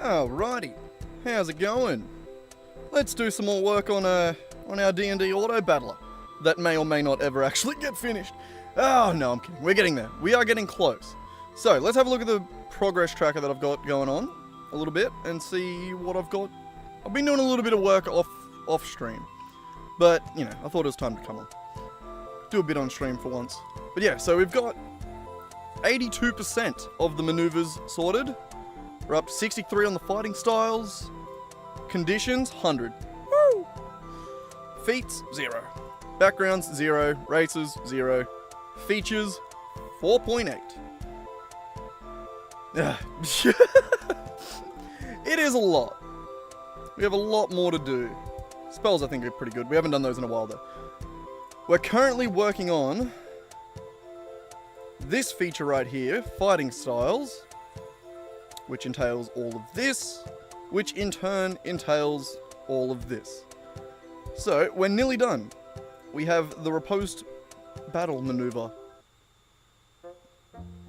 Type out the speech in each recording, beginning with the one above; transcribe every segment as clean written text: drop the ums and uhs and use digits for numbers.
Alrighty, how's it going? Let's do some more work on our D&D auto battler that may or may not ever actually get finished. Oh no, I'm kidding. We're getting there. We are getting close. So let's have a look at the progress tracker that I've got going on a little bit and see what I've got. I've been doing a little bit of work off stream, but you know, I thought it was time to come on, do a bit on stream for once. But yeah, so we've got 82% of the maneuvers sorted. We're up to 63 on the fighting styles. Conditions, 100. Woo! Feats, 0. Backgrounds, 0. Races, 0. Features, 4.8. It is a lot. We have a lot more to do. Spells, I think, are pretty good. We haven't done those in a while, though. We're currently working on this feature right here, fighting styles, which entails all of this, which in turn entails all of this. So, we're nearly done. We have the riposte battle maneuver,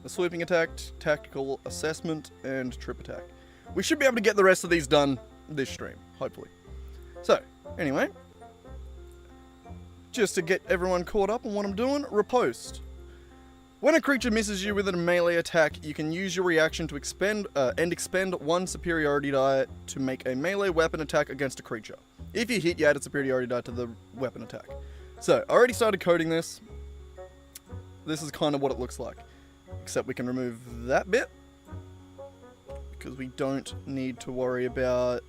a sweeping attack, tactical assessment, and trip attack. We should be able to get the rest of these done this stream, hopefully. So, anyway, just to get everyone caught up on what I'm doing, riposte. When a creature misses you with a melee attack, you can use your reaction to expend one superiority die to make a melee weapon attack against a creature. If you hit, you add a superiority die to the weapon attack. So, I already started coding this. This is kind of what it looks like. Except we can remove that bit, because we don't need to worry about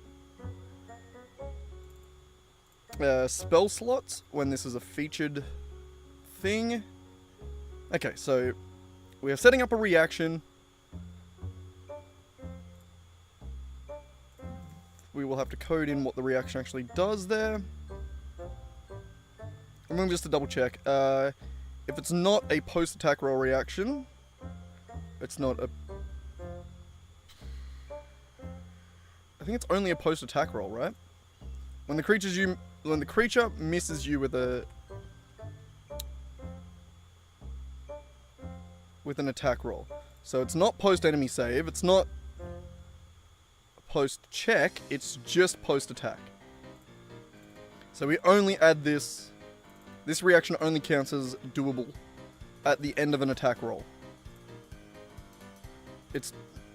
spell slots when this is a featured thing. Okay, so we are setting up a reaction. We will have to code in what the reaction actually does there. I'm going just to double check. If it's not a post-attack roll reaction, it's not a... I think it's only a post-attack roll, right? When the creature misses you with an attack roll. So it's not post-enemy save, it's not post-check, it's just post-attack. So we only add this. This reaction only counts as doable at the end of an attack roll.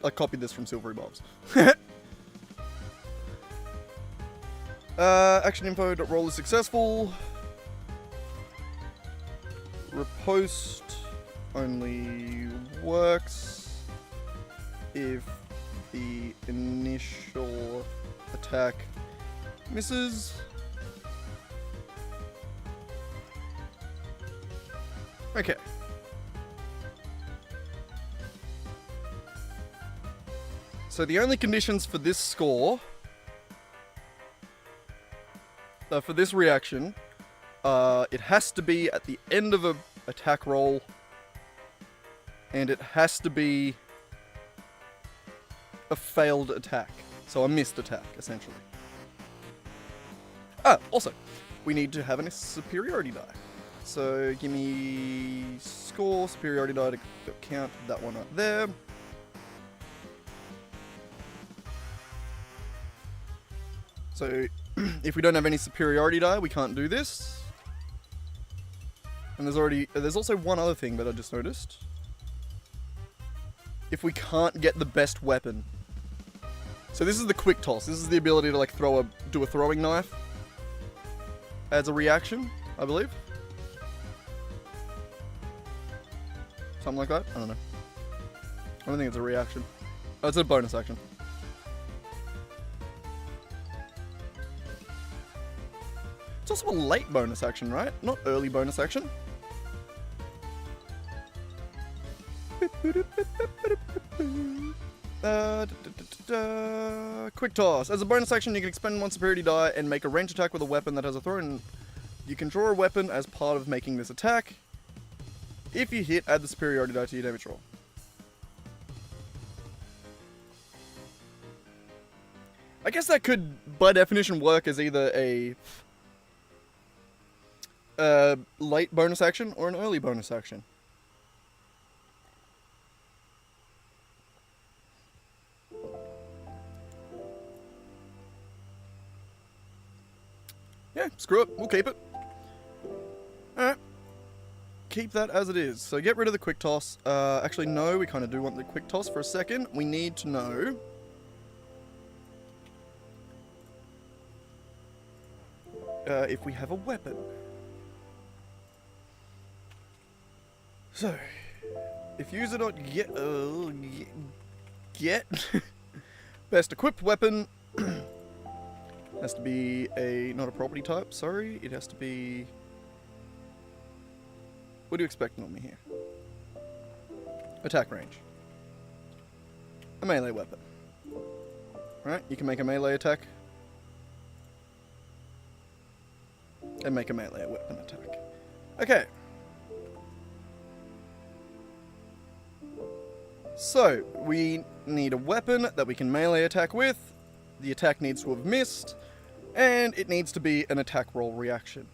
I copied this from Silvery Bob's. Action info, roll is successful. Riposte only works if the initial attack misses. Okay. So the only conditions for this score, for this reaction, it has to be at the end of an attack roll, and it has to be a failed attack. So a missed attack, essentially. Also, we need to have a superiority die. So give me score, superiority die to count that one up there. So if we don't have any superiority die, we can't do this. And there's also one other thing that I just noticed. If we can't get the best weapon. So this is the quick toss. This is the ability to like do a throwing knife as a reaction, I believe. Something like that? I don't know. I don't think it's a reaction. Oh, it's a bonus action. It's also a late bonus action, right? Not early bonus action. Quick toss. As a bonus action, you can expend one superiority die and make a range attack with a weapon that has a throw, and you can draw a weapon as part of making this attack. If you hit, add the superiority die to your damage roll. I guess that could, by definition, work as either a late bonus action or an early bonus action. screw it, we'll keep it. Alright. Keep that as it is. So get rid of the quick toss. Actually, no, we kind of do want the quick toss for a second. We need to know... if we have a weapon. So, if user.get best equipped weapon has to be not a property type, sorry, it has to be... What do you expect on me here? Attack range. A melee weapon. Right, you can make a melee attack and make a melee weapon attack. Okay. So, we need a weapon that we can melee attack with, the attack needs to have missed, and it needs to be an attack roll reaction.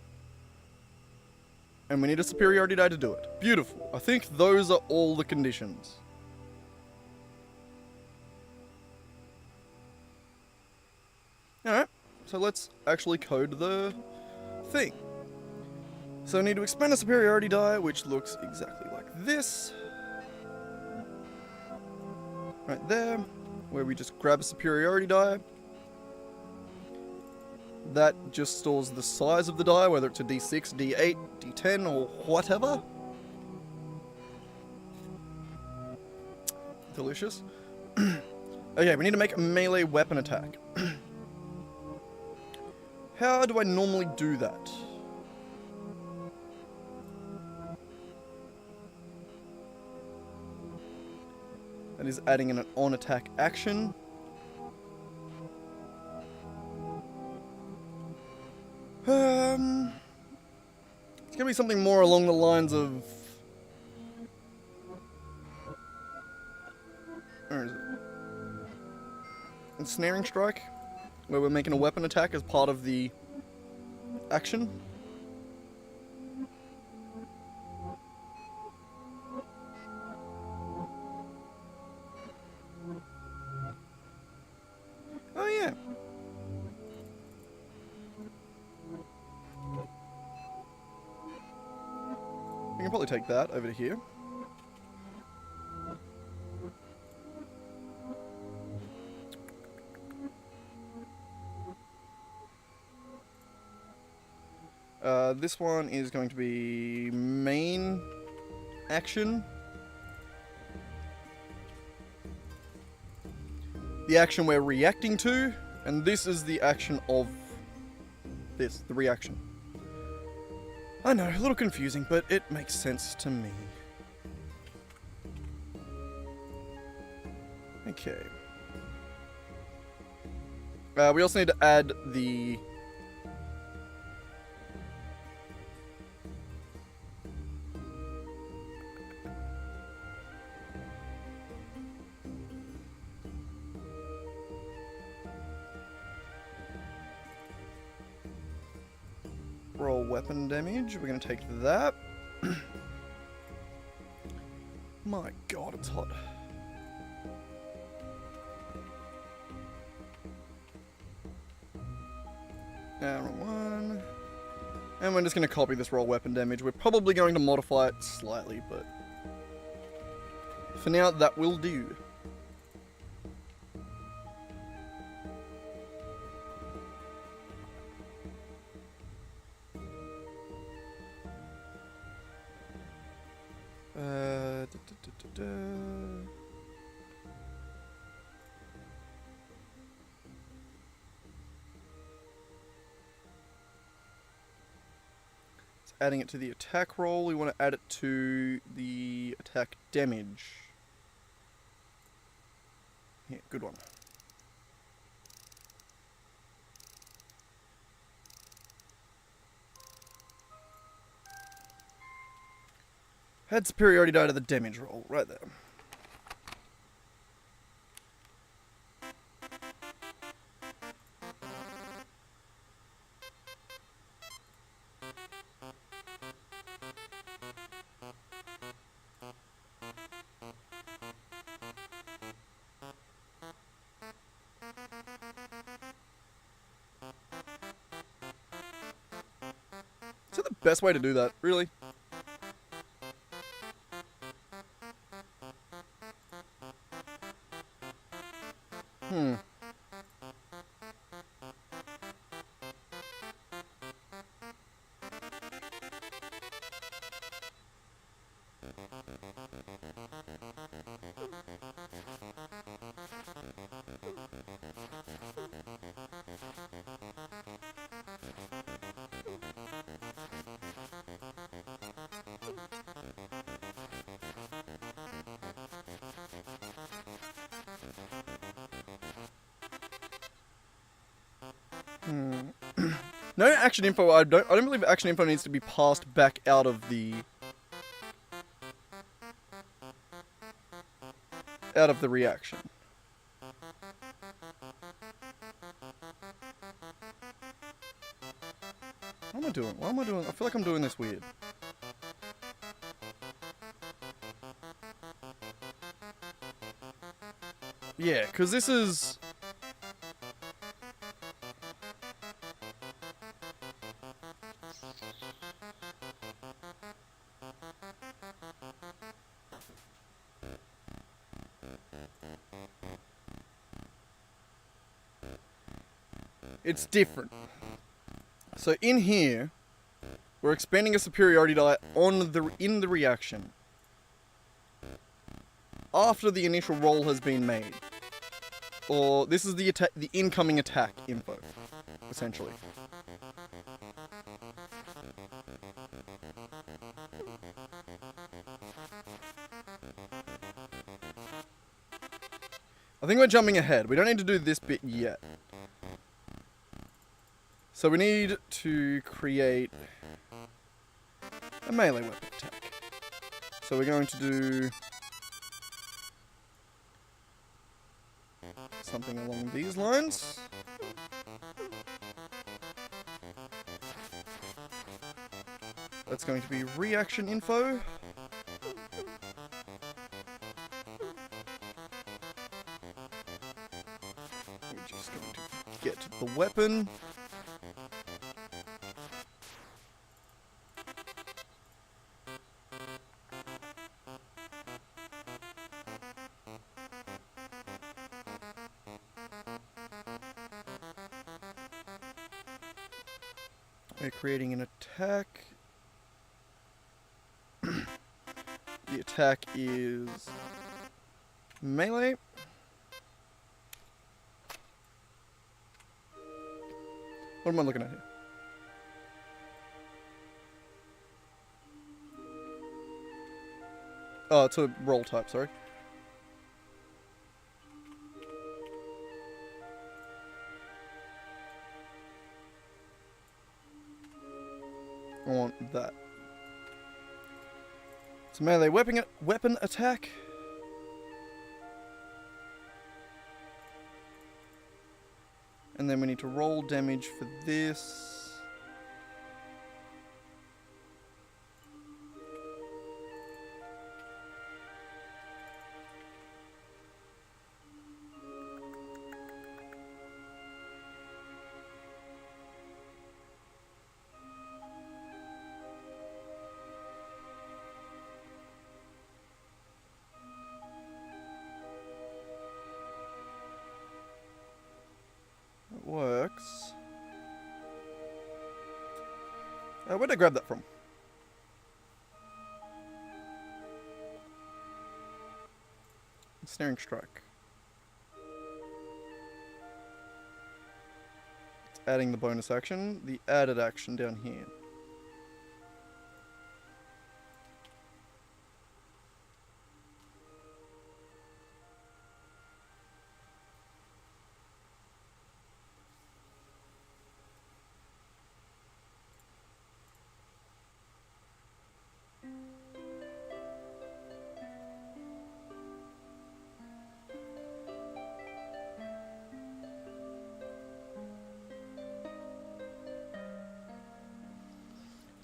And we need a superiority die to do it. Beautiful. I think those are all the conditions. Alright, so let's actually code the thing. So I need to expend a superiority die, which looks exactly like this. Right there, where we just grab a superiority die. That just stores the size of the die, whether it's a D6, D8, D10, or whatever. Delicious. Okay, we need to make a melee weapon attack. How do I normally do that? That is adding an on-attack action. It's gonna be something more along the lines of... Where is it? Ensnaring Strike, where we're making a weapon attack as part of the action. Oh yeah. We can probably take that over to here. This one is going to be main action. The action we're reacting to, and this is the action of this, the reaction. I know, a little confusing, but it makes sense to me. Okay. We also need to add the... roll weapon damage. We're going to take that. My god, it's hot. Wrong one. And we're just going to copy this roll weapon damage. We're probably going to modify it slightly, but for now, that will do. Adding it to the attack roll, we want to add it to the attack damage. Yeah, good one. Add superiority die to the damage roll, right there. Is that the best way to do that? Really? Hmm. No action info. I don't believe action info needs to be passed back out of the reaction. What am I doing? What am I doing? I feel like I'm doing this weird. Yeah, because this is... It's different. So in here, we're expending a superiority die in the reaction after the initial roll has been made. Or this is the incoming attack info, essentially. I think we're jumping ahead. We don't need to do this bit yet. So we need to create a melee weapon attack. So we're going to do something along these lines. That's going to be reaction info. We're just going to get the weapon. We're creating an attack. The attack is melee. What am I looking at here? Oh, it's a roll type, sorry. I want that. It's a melee weapon attack. And then we need to roll damage for this. Works. Where'd I grab that from? Snaring strike. It's adding the bonus action, the added action down here.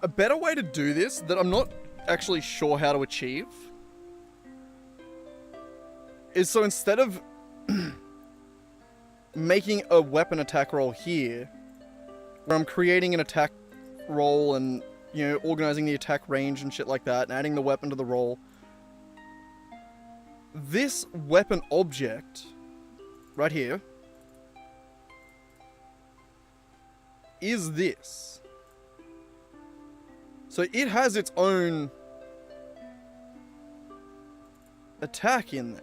A better way to do this that I'm not actually sure how to achieve is so instead of making a weapon attack roll here, where I'm creating an attack roll and you know, organizing the attack range and shit like that, and adding the weapon to the roll. This weapon object, right here, is this. So it has its own attack in there.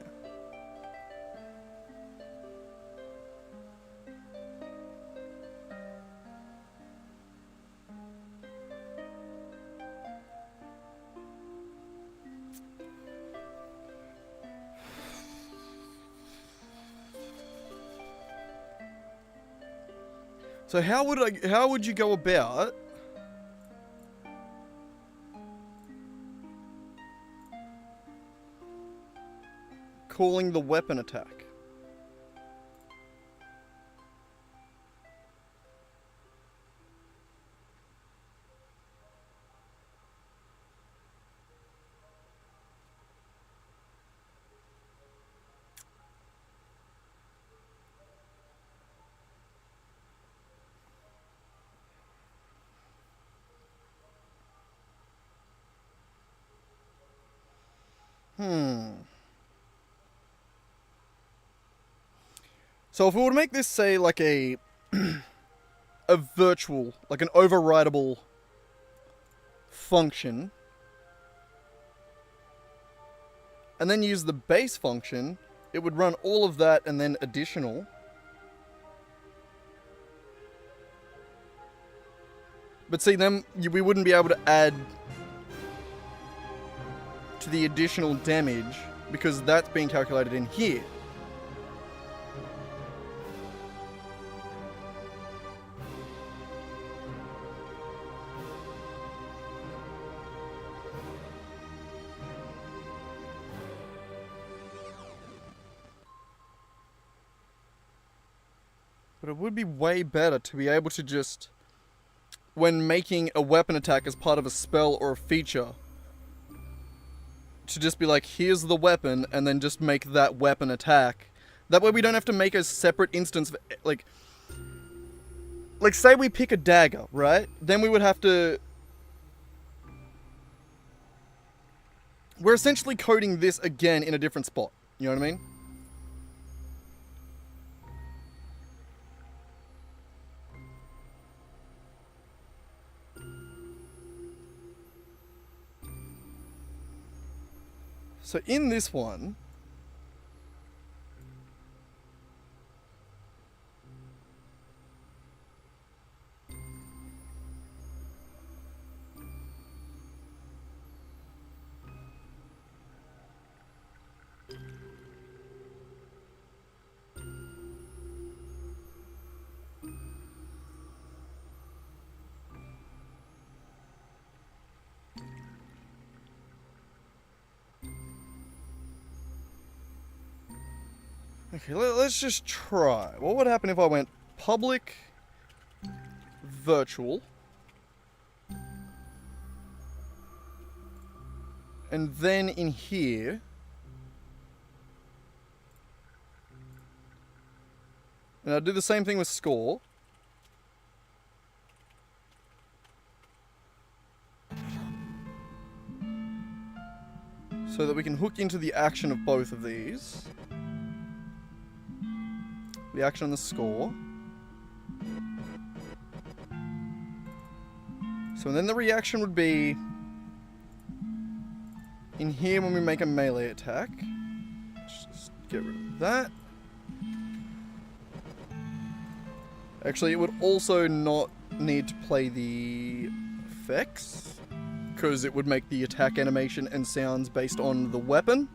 So how would you go about calling the weapon attack? So if we were to make this, say, like a virtual, like an overridable function, and then use the base function, it would run all of that and then additional. But see, then we wouldn't be able to add to the additional damage because that's being calculated in here. But it would be way better to be able to just, when making a weapon attack as part of a spell or a feature, to just be like, here's the weapon, and then just make that weapon attack. That way we don't have to make a separate instance of, like say we pick a dagger, right? Then we would have to... We're essentially coding this again in a different spot. You know what I mean? So in this one, okay, let's just try. What would happen if I went public, virtual, and then in here, and I'll do the same thing with score. So that we can hook into the action of both of these. The action on the score. So then the reaction would be in here when we make a melee attack. Let's just get rid of that. Actually, it would also not need to play the effects, because it would make the attack animation and sounds based on the weapon.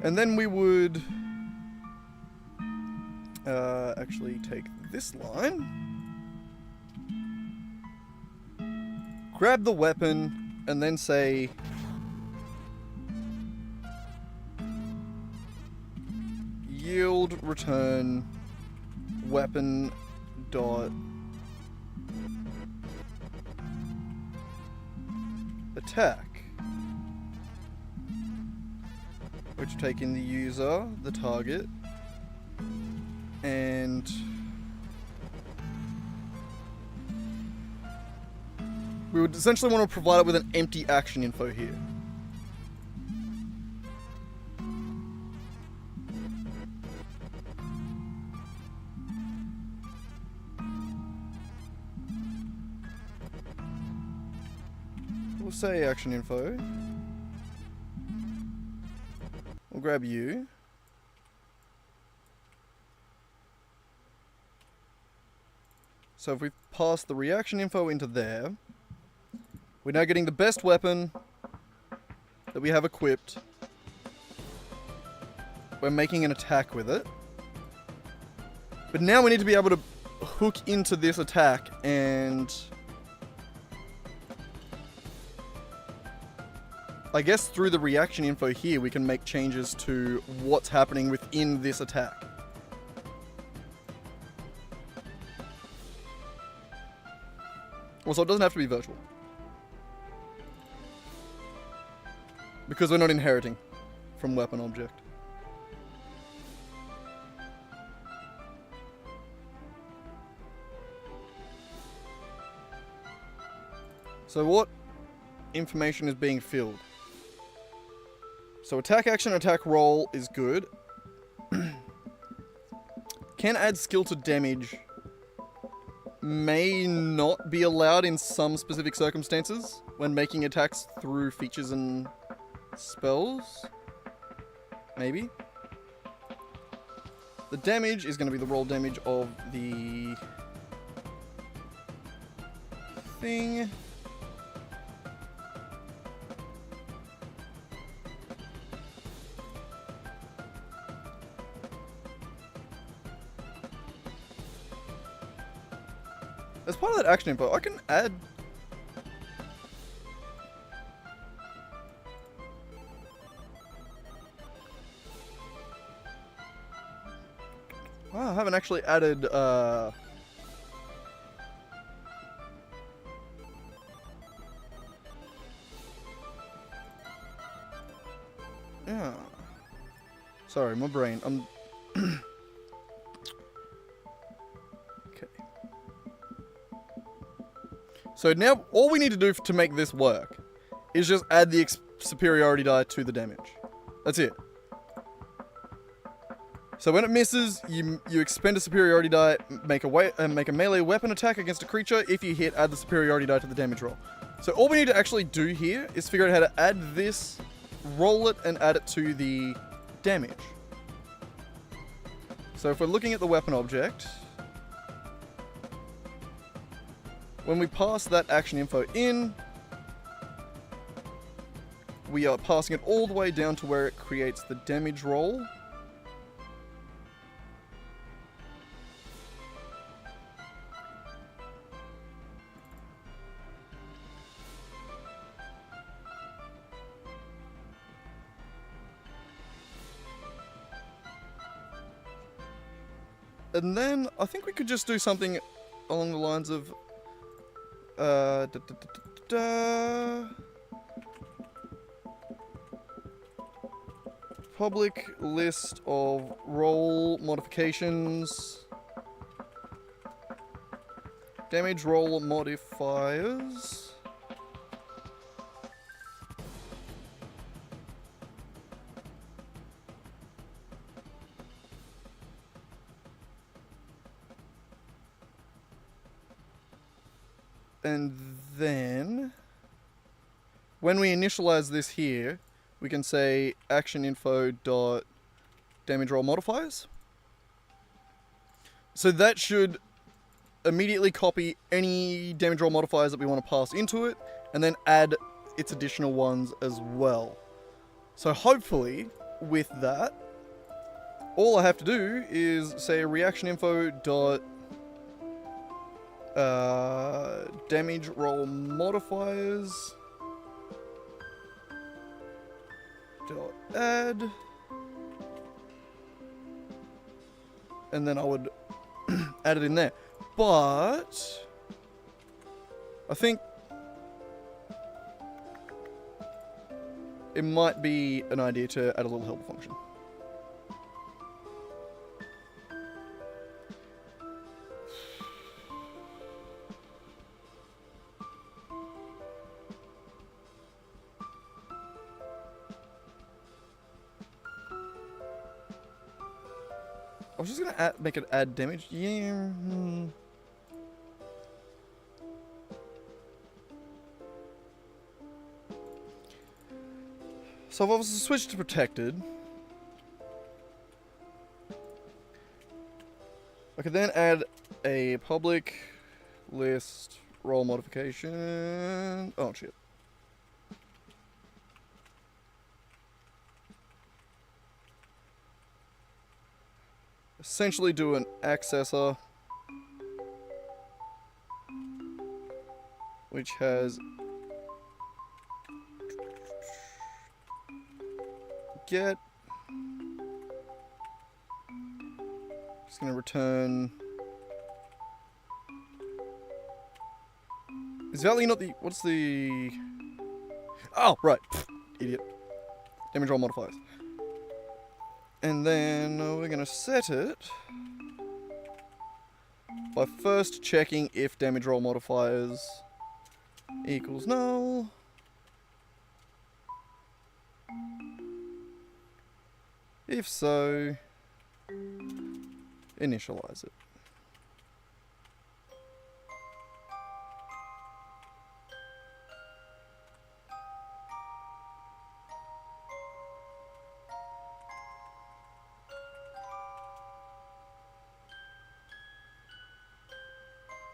And then we would actually take this line, grab the weapon, and then say yield return weapon dot attack, which will take in the user, the target, and We would essentially want to provide it with an empty action info here. We'll say action info. We'll grab you. So if we pass the reaction info into there, we're now getting the best weapon that we have equipped. We're making an attack with it. But now we need to be able to hook into this attack and... I guess through the reaction info here, we can make changes to what's happening within this attack. Also, it doesn't have to be virtual. Because we're not inheriting from weapon object. So what information is being filled? So attack action, attack roll is good. Can add skill to damage. May not be allowed in some specific circumstances when making attacks through features and spells. Maybe. The damage is going to be the roll damage of the thing. As part of that action info, I can add... Wow, I haven't actually added, Yeah. Sorry, my brain. Okay. So now, all we need to do to make this work is just add the superiority die to the damage. That's it. So when it misses, you expend a superiority die, make a melee weapon attack against a creature. If you hit, add the superiority die to the damage roll. So all we need to actually do here is figure out how to add this, roll it, and add it to the damage. So if we're looking at the weapon object, when we pass that action info in, we are passing it all the way down to where it creates the damage roll. And then I think we could just do something along the lines of public list of roll modifications, damage roll modifiers. And then, when we initialize this here, we can say action info dot damage roll modifiers. So that should immediately copy any damage roll modifiers that we want to pass into it, and then add its additional ones as well. So hopefully, with that, all I have to do is say reaction info dot damage roll modifiers dot add, and then I would add it in there. But I think it might be an idea to add a little helper function. was just gonna make it add damage. Yeah. So I've obviously switched to protected. I could then add a public list role modification. Oh shit. Essentially do an accessor which has get. Just gonna return. Is value not the, what's the, oh right, idiot. Damage roll modifiers. And then we're gonna set it by first checking if damage roll modifiers equals null. If so, initialize it.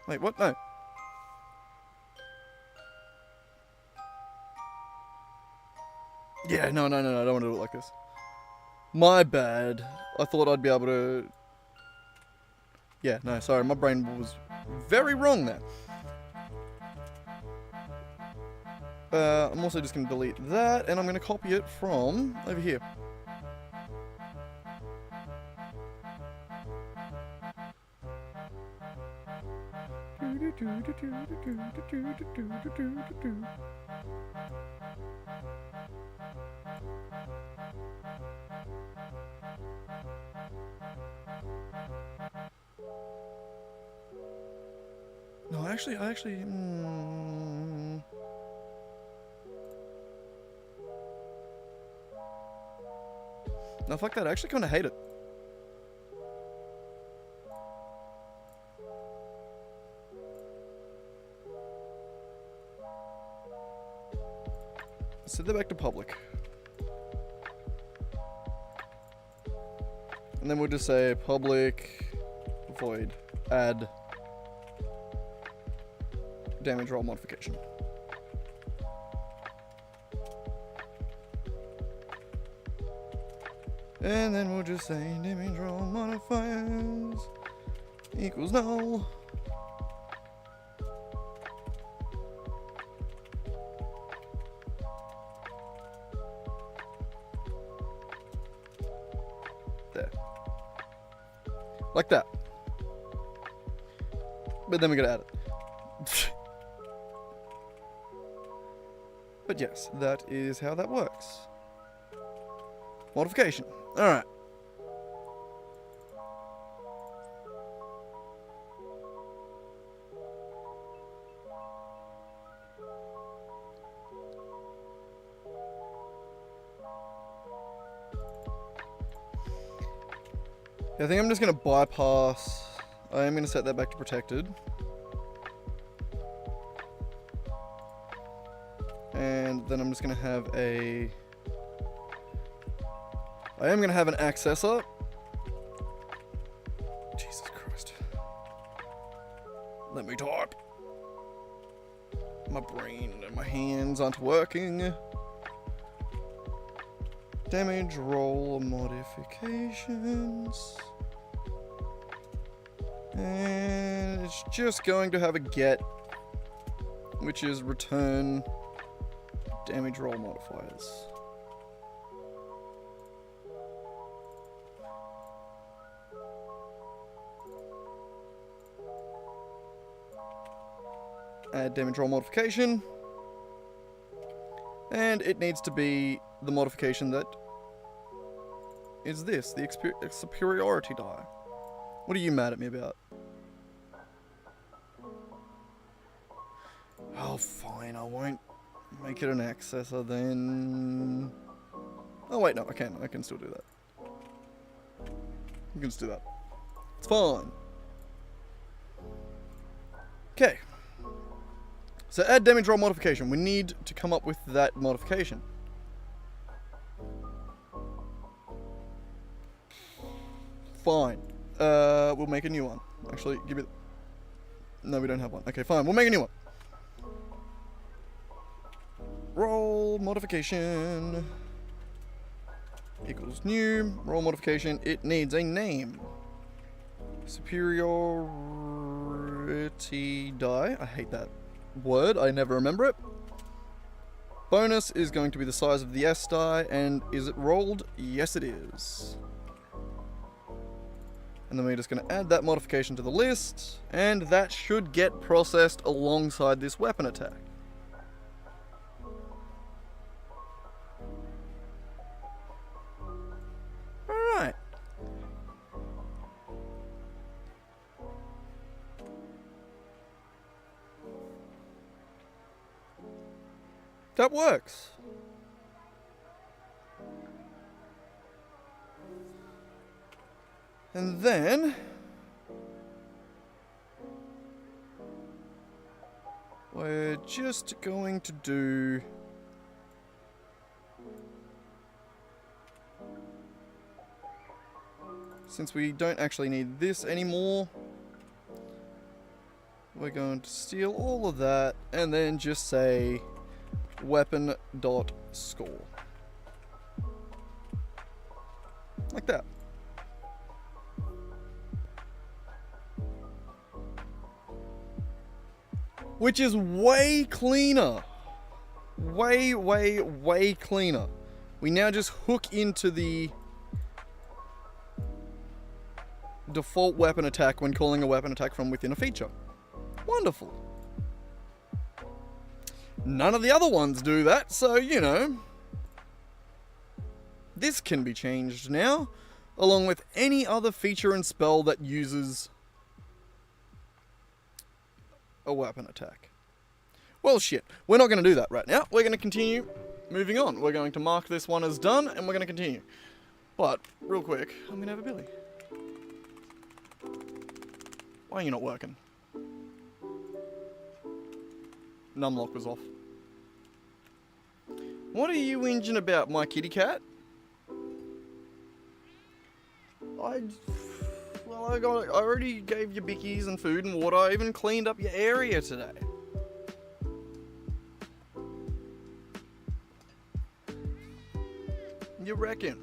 Wait, what? No. Yeah, no, I don't want to do it like this. My bad. I thought I'd be able to... Yeah, no, sorry, my brain was very wrong there. I'm also just going to delete that, and I'm going to copy it from over here. No, actually, no, fuck that, I actually kind of hate it. Set that back to public. And then we'll just say public void add damage roll modification. And then we'll just say damage roll modifiers equals null. There. Like that. But then we gotta add it. But yes, that is how that works. Modification. Alright. I think I'm just going to bypass. I am going to set that back to protected. And then I'm just going to have a... I am going to have an accessor. Jesus Christ. Let me type. My brain and my hands aren't working. Damage roll modifications. And it's just going to have a get, which is return damage roll modifiers. Add damage roll modification. And it needs to be the modification that is this, the superiority die. What are you mad at me about? Oh, fine, I won't make it an accessor then. Oh wait, no, I can still do that. I can just do that. It's fine. Okay. So add damage roll modification. We need to come up with that modification. Fine. We'll make a new one. Actually, give it... No, we don't have one. Okay, fine. We'll make a new one. Roll modification equals new. Roll modification. It needs a name. Superiority die. I hate that word. I never remember it. Bonus is going to be the size of the S die. And is it rolled? Yes, it is. And then we're just going to add that modification to the list. And that should get processed alongside this weapon attack. Alright. That works. And then we're just going to do since we don't actually need this anymore, we're going to steal all of that and then just say weapon.score. Like that. Which is way cleaner. Way, way, way cleaner. We now just hook into the default weapon attack when calling a weapon attack from within a feature. Wonderful. None of the other ones do that, so, you know, this can be changed now, along with any other feature and spell that uses a weapon attack. Well, shit. We're not going to do that right now. We're going to continue moving on. We're going to mark this one as done, and we're going to continue. But, real quick, I'm going to have a Billy. Why are you not working? Numlock was off. What are you whinging about, my kitty cat? I already gave you bickies and food and water. I even cleaned up your area today. You reckon?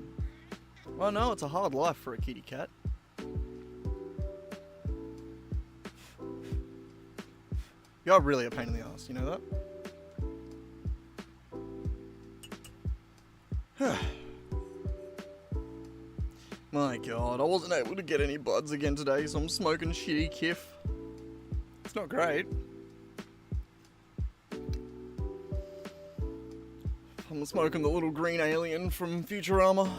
Well, no, it's a hard life for a kitty cat. You're really a pain in the ass, you know that? My god, I wasn't able to get any buds again today, so I'm smoking shitty kiff. It's not great. I'm smoking the little green alien from Futurama.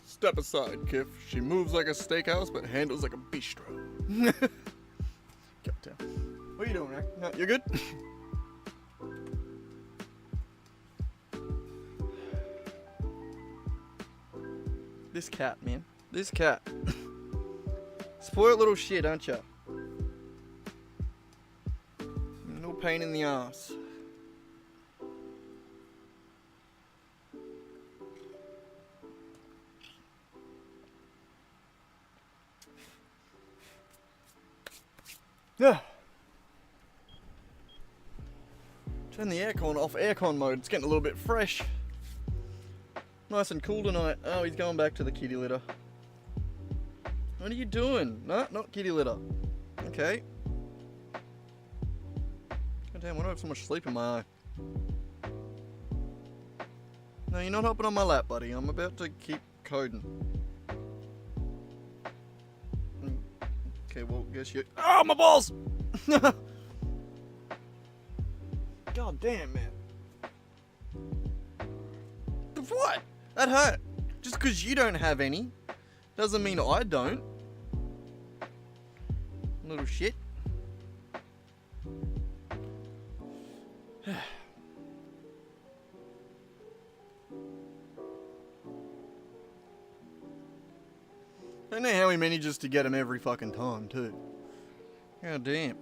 Step aside, Kiff. She moves like a steakhouse, but handles like a bistro. Goddamn. What are you doing, Rick? No, you good? This cat, man. This cat. Spoiled little shit, aren't ya? No pain in the ass. Yeah. Turn the aircon off aircon mode. It's getting a little bit fresh. Nice and cool tonight. Oh, he's going back to the kitty litter. What are you doing? No, not kitty litter. Okay. God damn, why do I have so much sleep in my eye? No, you're not hopping on my lap, buddy. I'm about to keep coding. Okay, well, guess you... Oh, my balls! God damn, man. What? That hurt. Just because you don't have any doesn't mean I don't. Little shit. I don't know how he manages to get him every fucking time, too. God damn.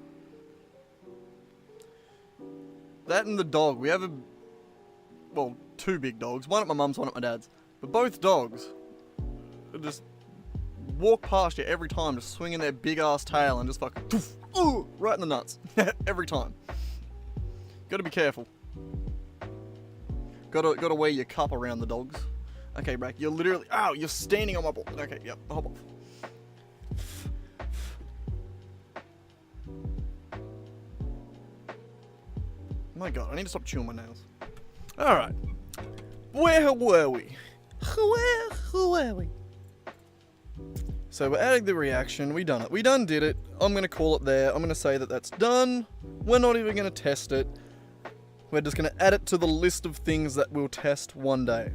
That and the dog. We have well, two big dogs. One at my mum's, one at my dad's. But both dogs just walk past you every time, just swinging their big ass tail and just fucking poof, ooh, right in the nuts. Every time. Gotta be careful. Gotta wear your cup around the dogs. Okay, Brack, you're literally... Ow, you're standing on my ball. Okay, yep, hop off. My god, I need to stop chewing my nails. Alright. Where were we? Where were we? So we're adding the reaction. We done it. We done did it. I'm going to call it there. I'm going to say that that's done. We're not even going to test it. We're just going to add it to the list of things that we'll test one day.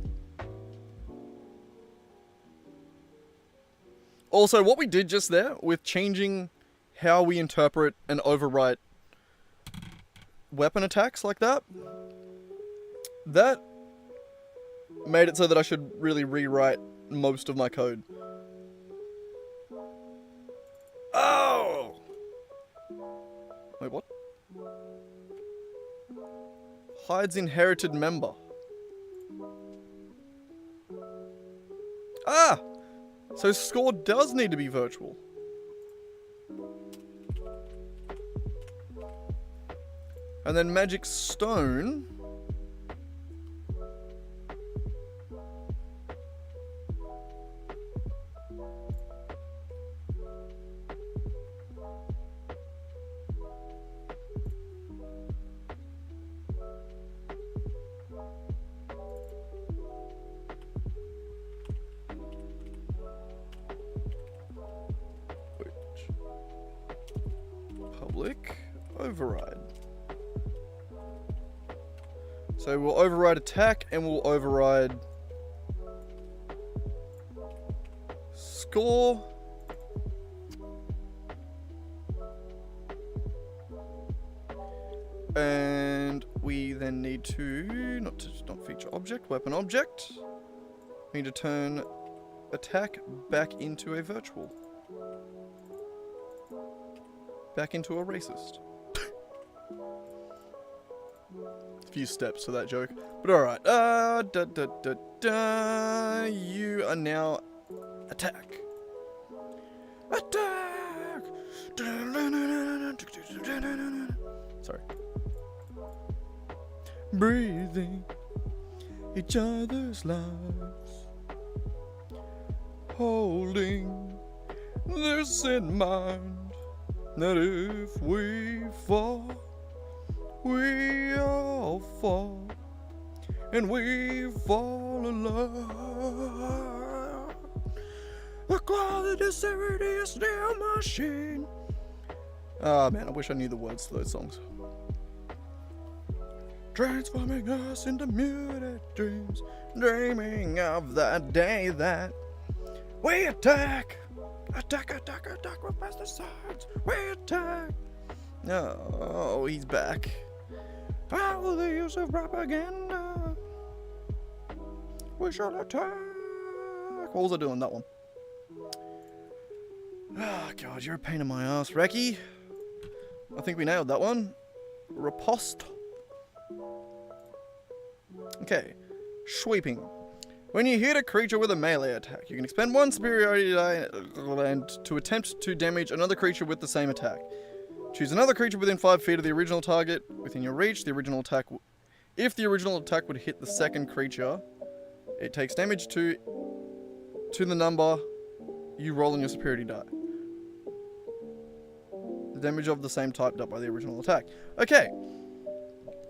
Also, what we did just there with changing how we interpret and overwrite weapon attacks like that, that made it so that I should really rewrite most of my code. Oh! Wait, what? Hides inherited member. Ah! So score does need to be virtual. And then magic stone. Public override. So we'll override attack and we'll override score. And we then need to not feature object, weapon object. We need to turn attack back into a virtual. Back into a racist. A few steps to that joke, but alright. You are now attack. Attack! Sorry. Breathing each other's lives. Holding this in mind. That if we fall, we all fall, and we fall in love. The quality severity is still machine. Ah, man, I wish I knew the words to those songs. Transforming us into muted dreams, dreaming of that day that we attack. Attack, attack, attack, we're past the sides. We attack. Oh, he's back. How the use of propaganda. We shall attack. What was I doing that one? Oh, God, you're a pain in my ass, Reki. I think we nailed that one. Riposte. Okay. Sweeping. When you hit a creature with a melee attack, you can expend one superiority die and to attempt to damage another creature with the same attack. Choose another creature within 5 feet of the original target within your reach. The original attack, if the original attack would hit the second creature, it takes damage to the number you roll on your superiority die. The damage of the same type dealt by the original attack. Okay.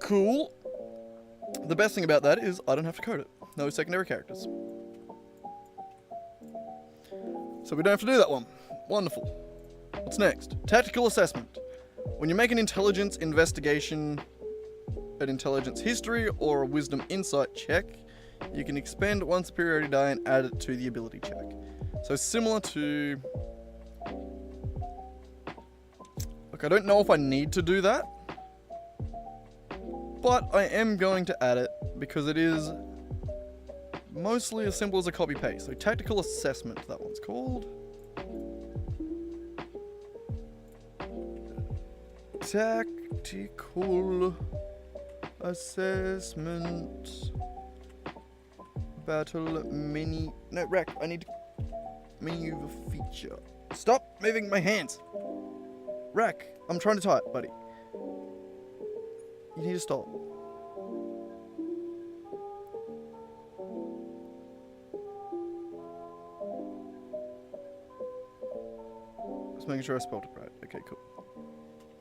Cool. The best thing about that is I don't have to code it. No secondary characters. So we don't have to do that one. Wonderful. What's next? Tactical assessment. When you make an intelligence investigation, an intelligence history, or a wisdom insight check, you can expend one superiority die and add it to the ability check. So similar to... Look, I don't know if I need to do that, but I am going to add it because it is mostly as simple as a copy paste. So tactical assessment, that one's called. Tactical assessment. Battle menu. No, Rack, I need menu feature. Stop moving my hands. Rack, I'm trying to type, buddy. You need to stop. Just making sure I spelled it right. Okay, cool.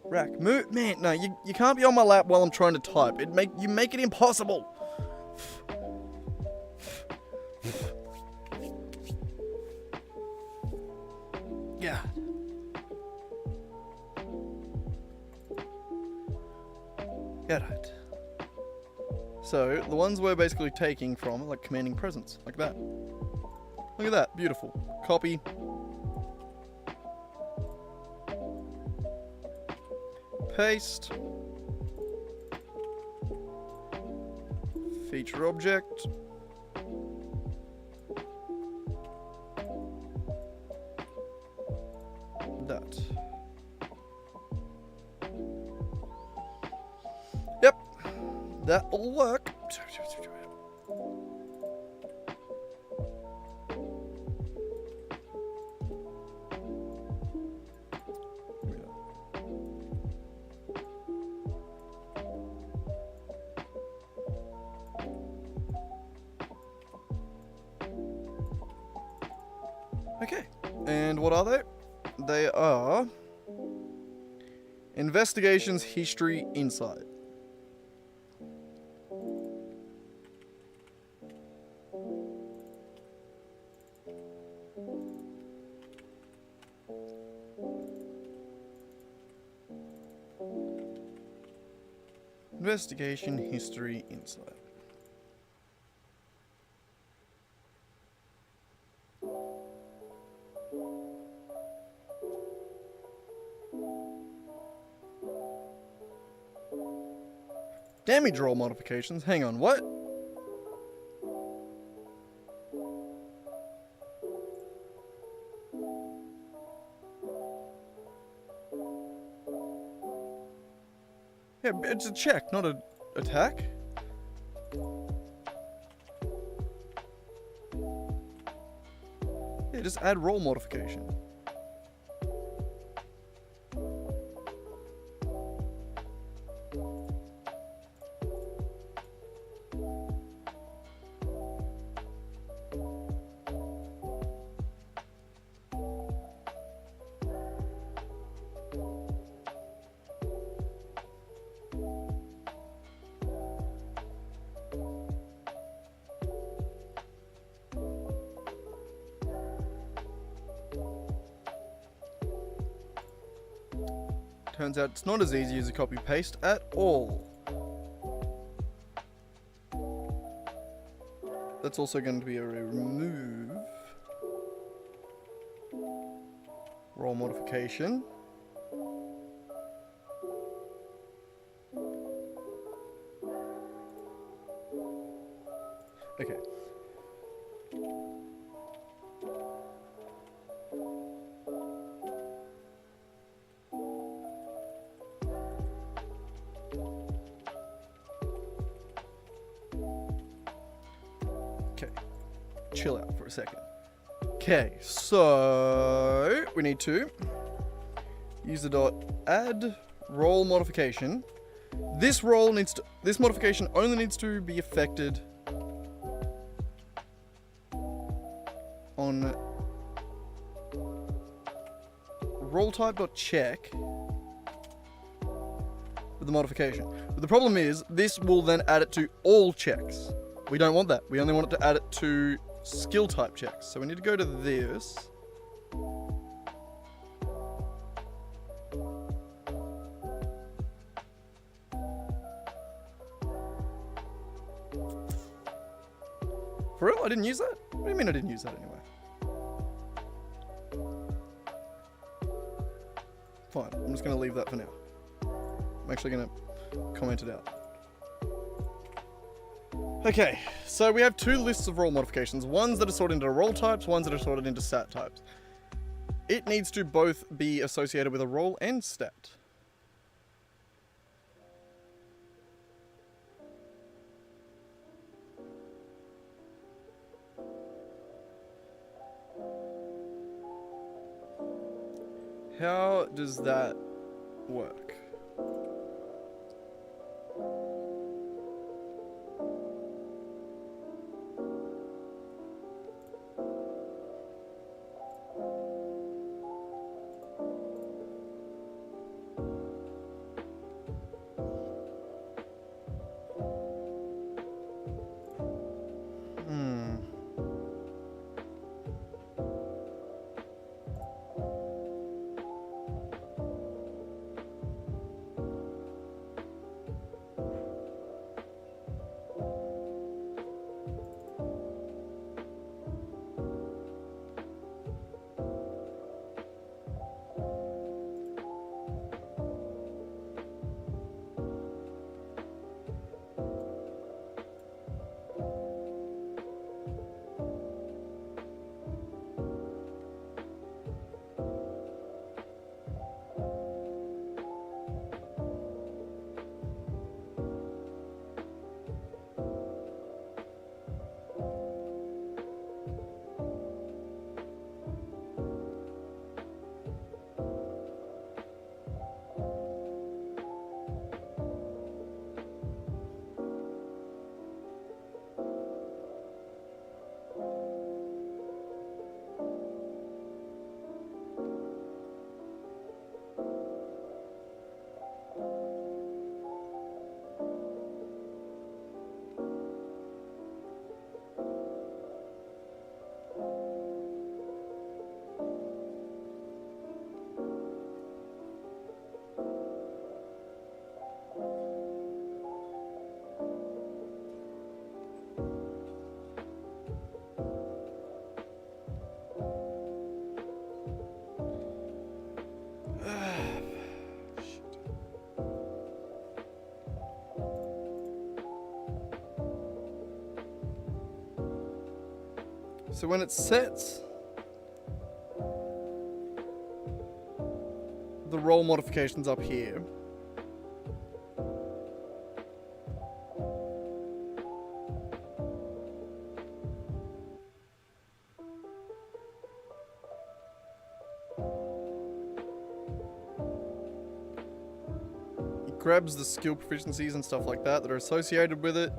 Rack, move, man. No, you can't be on my lap while I'm trying to type. You make it impossible. Yeah. Yeah, right. So the ones we're basically taking from are like commanding presence, like that. Look at that, beautiful. Copy. Paste. Feature object. That. Yep. That'll work. Okay, and what are they? They are investigations, history, insight. Investigation, history, insight. Damage roll modifications. Hang on, what? Yeah, it's a check, not an attack. Yeah, just add roll modification. Turns out it's not as easy as a copy paste at all. That's also going to be a remove. Roll modification. Okay. Okay, chill out for a second. Okay, so we need to use the dot add roll modification. This modification only needs to be affected on roll type.check with the modification. But the problem is this will then add it to all checks. We don't want that. We only want it to add it to skill type checks. So we need to go to this. For real? I didn't use that? What do you mean I didn't use that anyway? Fine, I'm just going to leave that for now. I'm actually going to comment it out. Okay, so we have two lists of role modifications. Ones that are sorted into role types, ones that are sorted into stat types. It needs to both be associated with a role and stat. How does that work? So when it sets the role modifications up here, it grabs the skill proficiencies and stuff like that that are associated with it.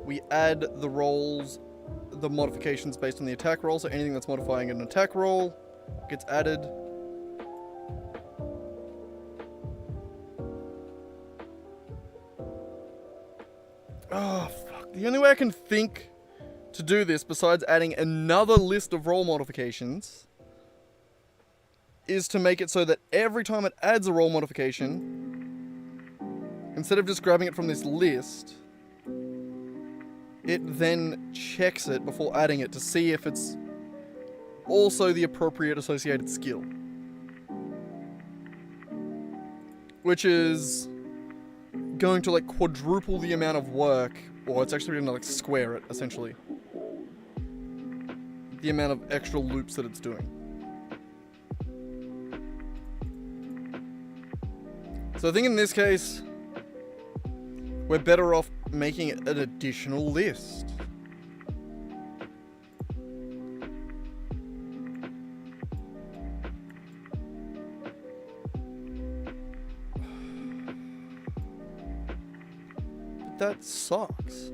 We add the roles, the modifications based on the attack roll, so anything that's modifying an attack roll gets added. Oh, fuck. The only way I can think to do this, besides adding another list of role modifications, is to make it so that every time it adds a role modification, instead of just grabbing it from this list, it then checks it before adding it to see if it's also the appropriate associated skill. Which is going to like quadruple the amount of work, or it's actually going to like square it, essentially. The amount of extra loops that it's doing. So I think in this case, we're better off making it an additional list. But that sucks.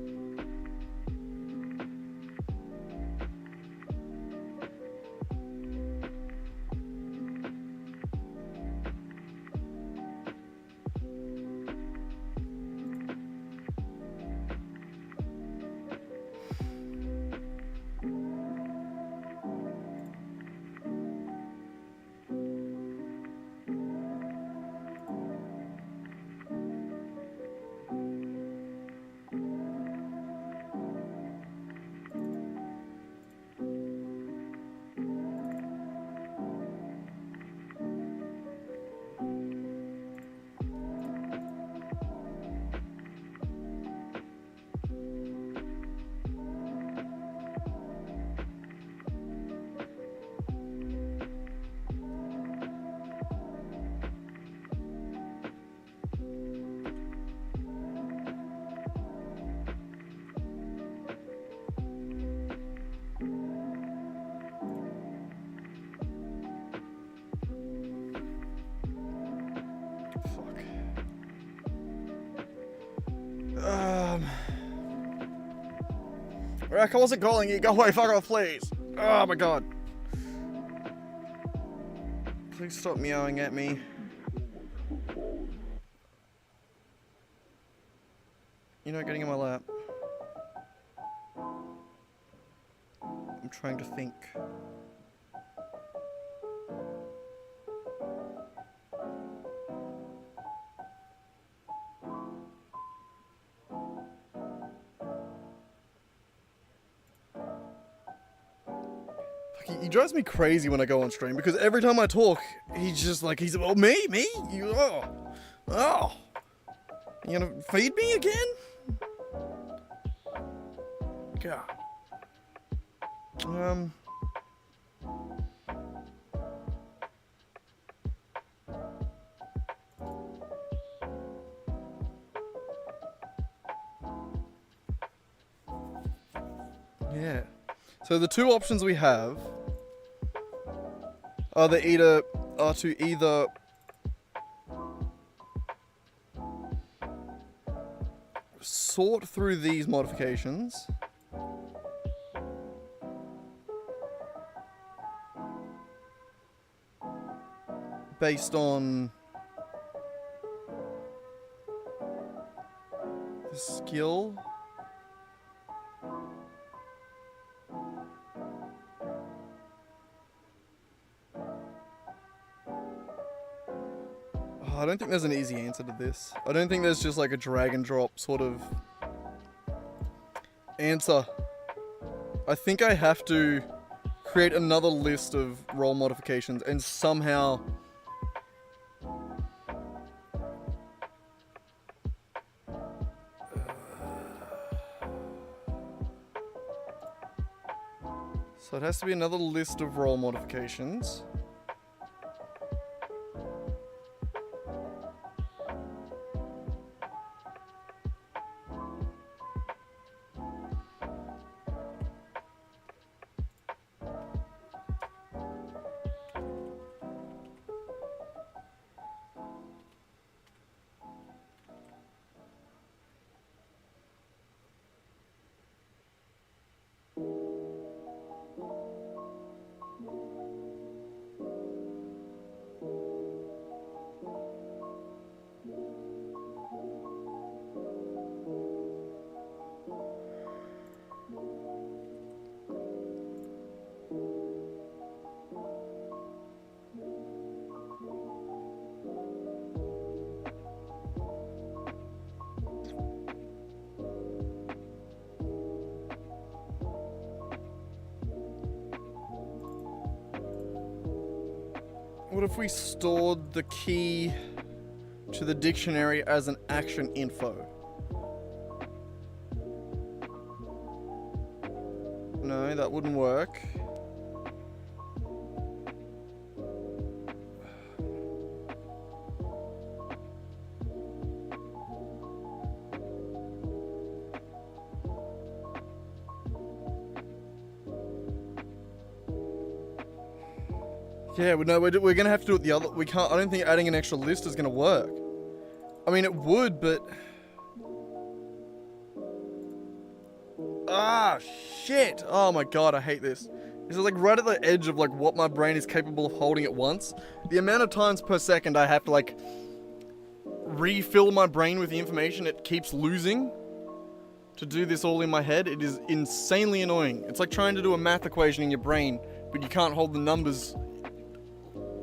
Rick, I wasn't calling you. Go away, fuck off, please. Oh my god. Please stop meowing at me. You're not getting in my lap. I'm trying to think. He drives me crazy when I go on stream because every time I talk, he's just like, me? You, you gonna feed me again? God. Yeah. So the two options we have are to either sort through these modifications based on the skill. I don't think there's an easy answer to this. I don't think there's just like a drag and drop sort of answer. I think I have to create another list of role modifications and somehow so it has to be another list of role modifications. What if we stored the key to the dictionary as an action info? No, that wouldn't work. Yeah, no, we're gonna have to do it the other. We can't. I don't think adding an extra list is gonna work. I mean, it would, but shit! Oh my god, I hate this. This is like right at the edge of like what my brain is capable of holding at once. The amount of times per second I have to like refill my brain with the information it keeps losing to do this all in my head. It is insanely annoying. It's like trying to do a math equation in your brain, but you can't hold the numbers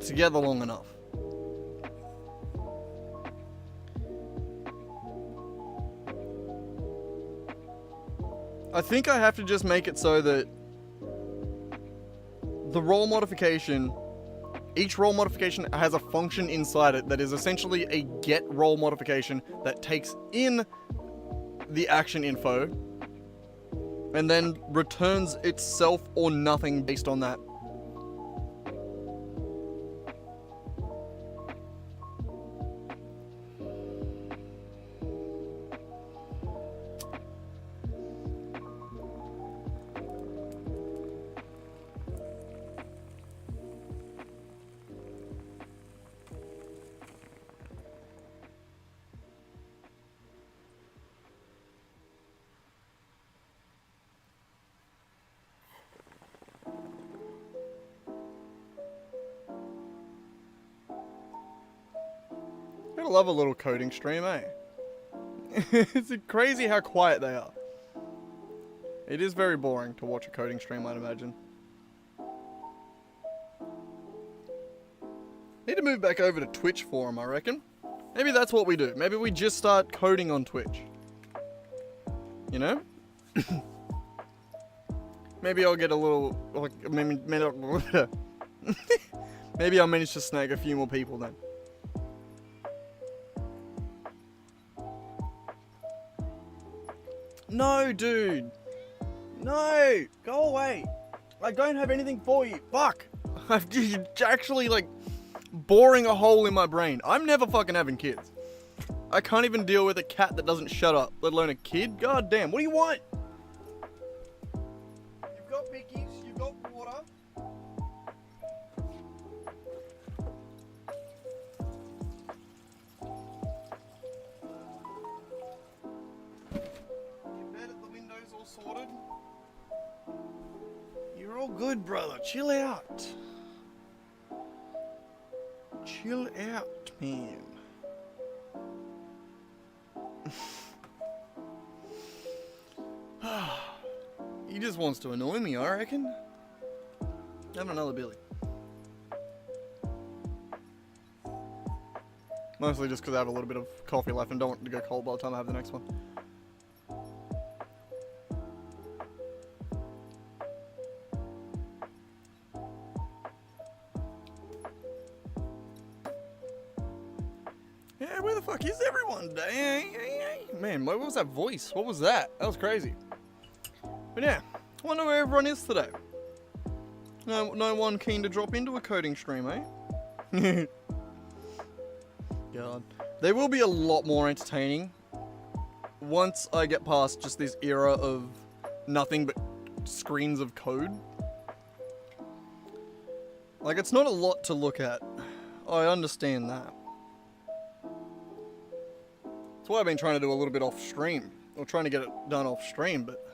together long enough. I think I have to just make it so that the role modification, each role modification has a function inside it that is essentially a get role modification that takes in the action info and then returns itself or nothing based on that. love a little coding stream, eh? It's crazy how quiet they are. It is very boring to watch a coding stream, I'd imagine. Need to move back over to Twitch for them, I reckon. Maybe that's what we do. Maybe we just start coding on Twitch. You know? Maybe I'll get a little... like, maybe I'll manage to snag a few more people then. No, dude. No! Go away! I don't have anything for you. Fuck! I've actually, like, boring a hole in my brain. I'm never fucking having kids. I can't even deal with a cat that doesn't shut up, let alone a kid. God damn, what do you want? You've got pickies, you've got water. Your bed at the window's all sorted. You're all good, brother. Chill out. Chill out, man. He just wants to annoy me, I reckon. Have another Billy. Mostly just because I have a little bit of coffee left and don't want it to go cold by the time I have the next one. Yeah, where the fuck is everyone? Man, what was that voice? What was that? That was crazy. But yeah, I wonder where everyone is today. No one keen to drop into a coding stream, eh? God. They will be a lot more entertaining once I get past just this era of nothing but screens of code. Like, it's not a lot to look at. I understand that. That's why I've been trying to do a little bit off stream. Or trying to get it done off stream, but...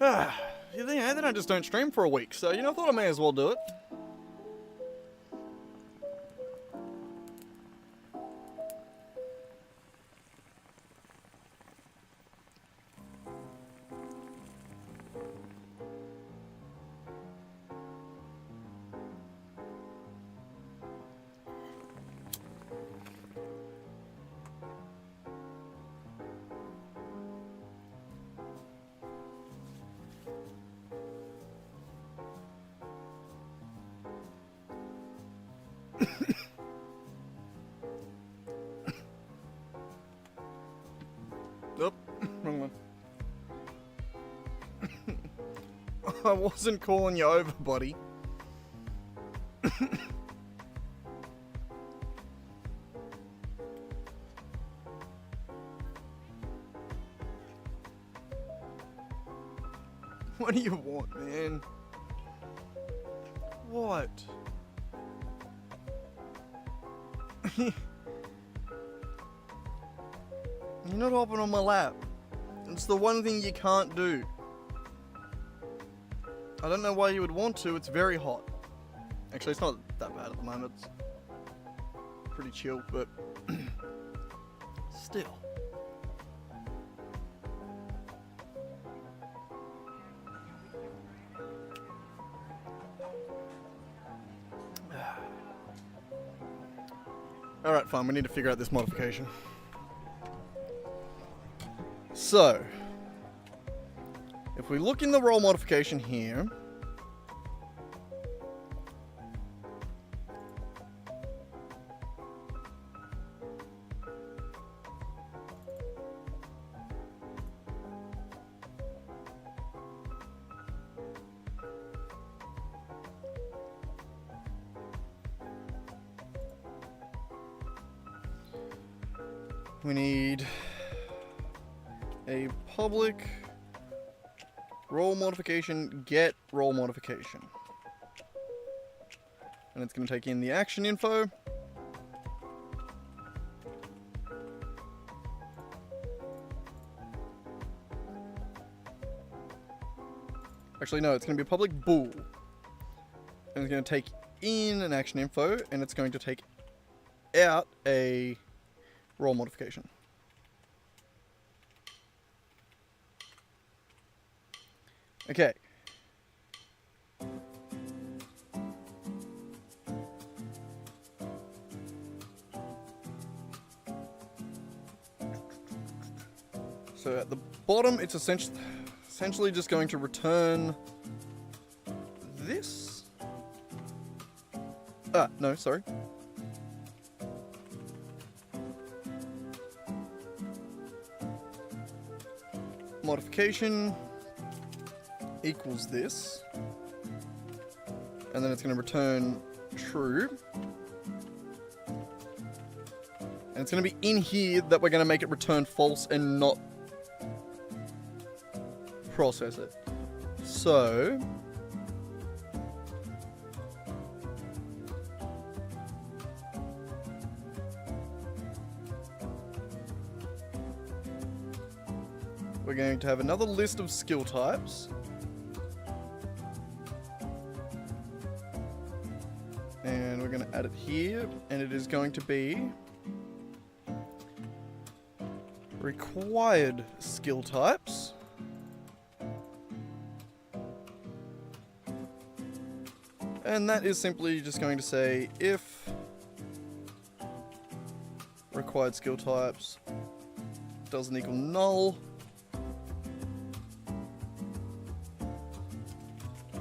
then I just don't stream for a week, so, you know, I thought I may as well do it. Nope, wrong one. I wasn't calling you over, buddy. What do you want, man? What? You're not hopping on my lap. It's the one thing you can't do. I don't know why you would want to, it's very hot. Actually, it's not that bad at the moment. It's pretty chill, but still. Alright, fine, we need to figure out this modification. So, if we look in the role modification here, we need a public role modification get role modification. And it's going to take in the action info. Actually, no, it's going to be a public bool. And it's going to take in an action info, and it's going to take without a role modification. Okay. So at the bottom, it's essentially just going to return this. No, sorry. Modification equals this. And then it's going to return true. And it's going to be in here that we're going to make it return false and not process it. So we're going to have another list of skill types. And we're going to add it here, and it is going to be required skill types. And that is simply just going to say if required skill types doesn't equal null,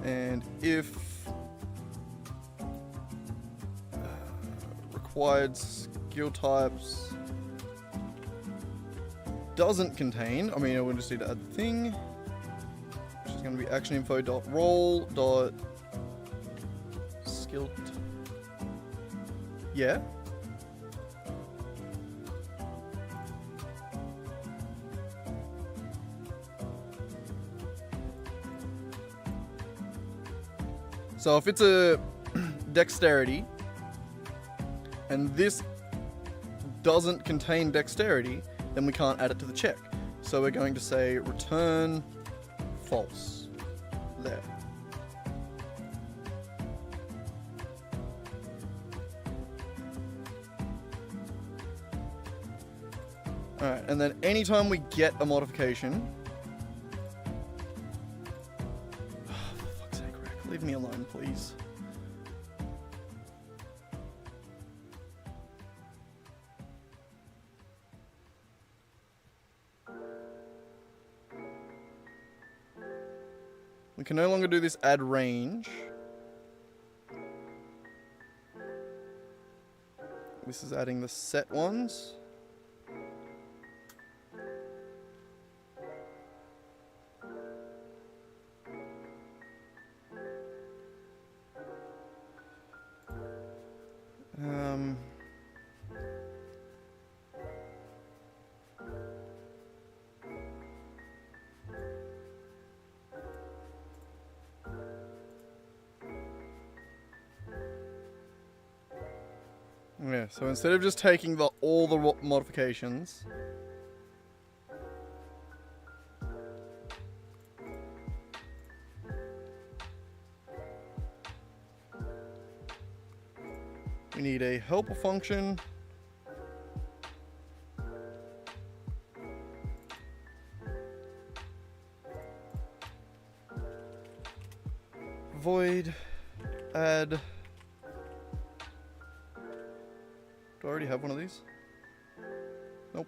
and if required skill types doesn't contain, I mean, we just need to add the thing, which is going to be actioninfo.role. Yeah. So if it's a dexterity and this doesn't contain dexterity, then we can't add it to the check. So we're going to say return false there. Alright, and then anytime we get a modification... Oh, for fuck's sake, Rack, leave me alone, please. We can no longer do this add range. This is adding the set ones. Yeah, so instead of just taking all the modifications, we need a helper function void add. Do I already have one of these? Nope.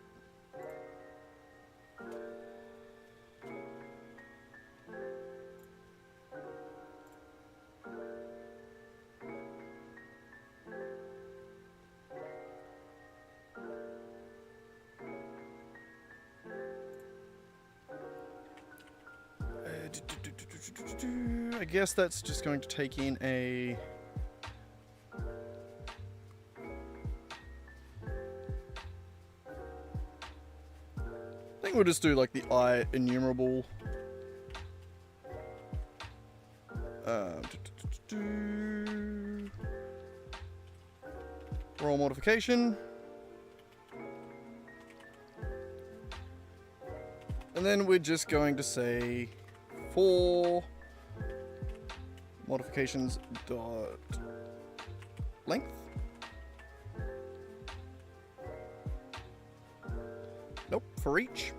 I guess that's just going to take in a... I think we'll just do like the I enumerable. Role modification. And then we're just going to say for modifications dot length. for each.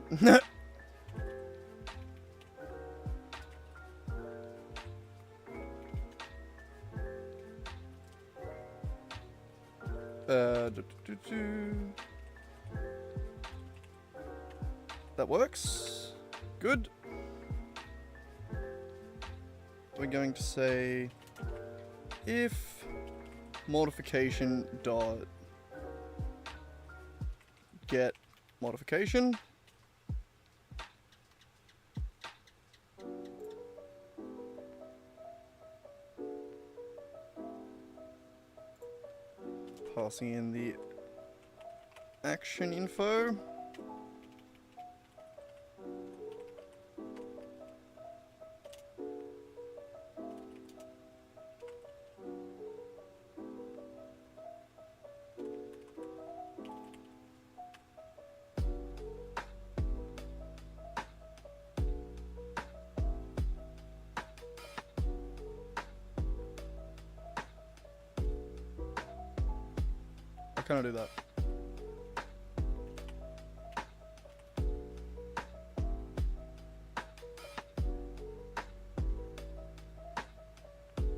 That works. Good. We're going to say if modification dot get modification. Passing in the action info. How can I do that?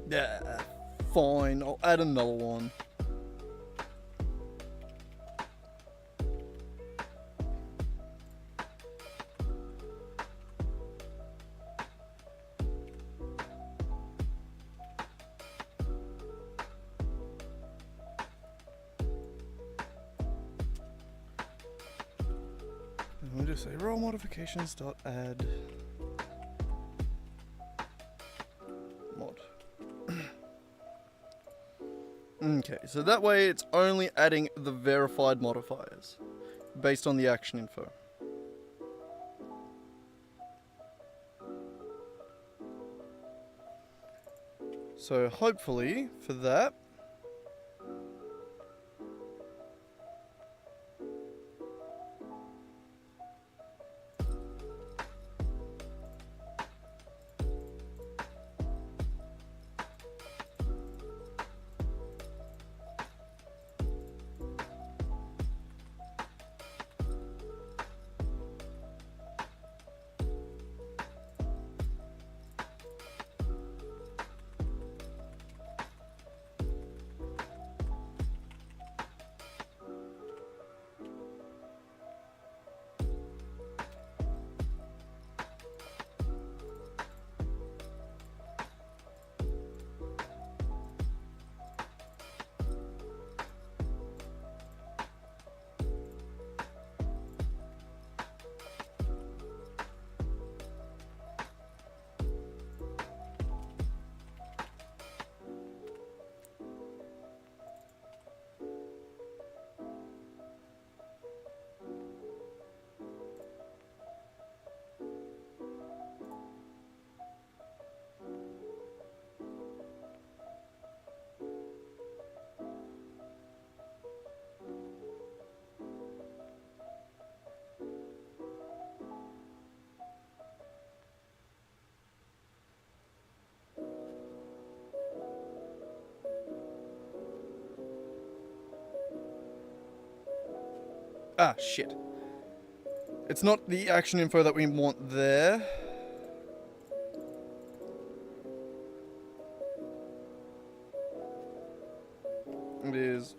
Yeah, fine. I'll add another one. We'll just say roll modifications dot add mod. Okay, so that way it's only adding the verified modifiers based on the action info. So hopefully for that, ah, shit. It's not the action info that we want there. It is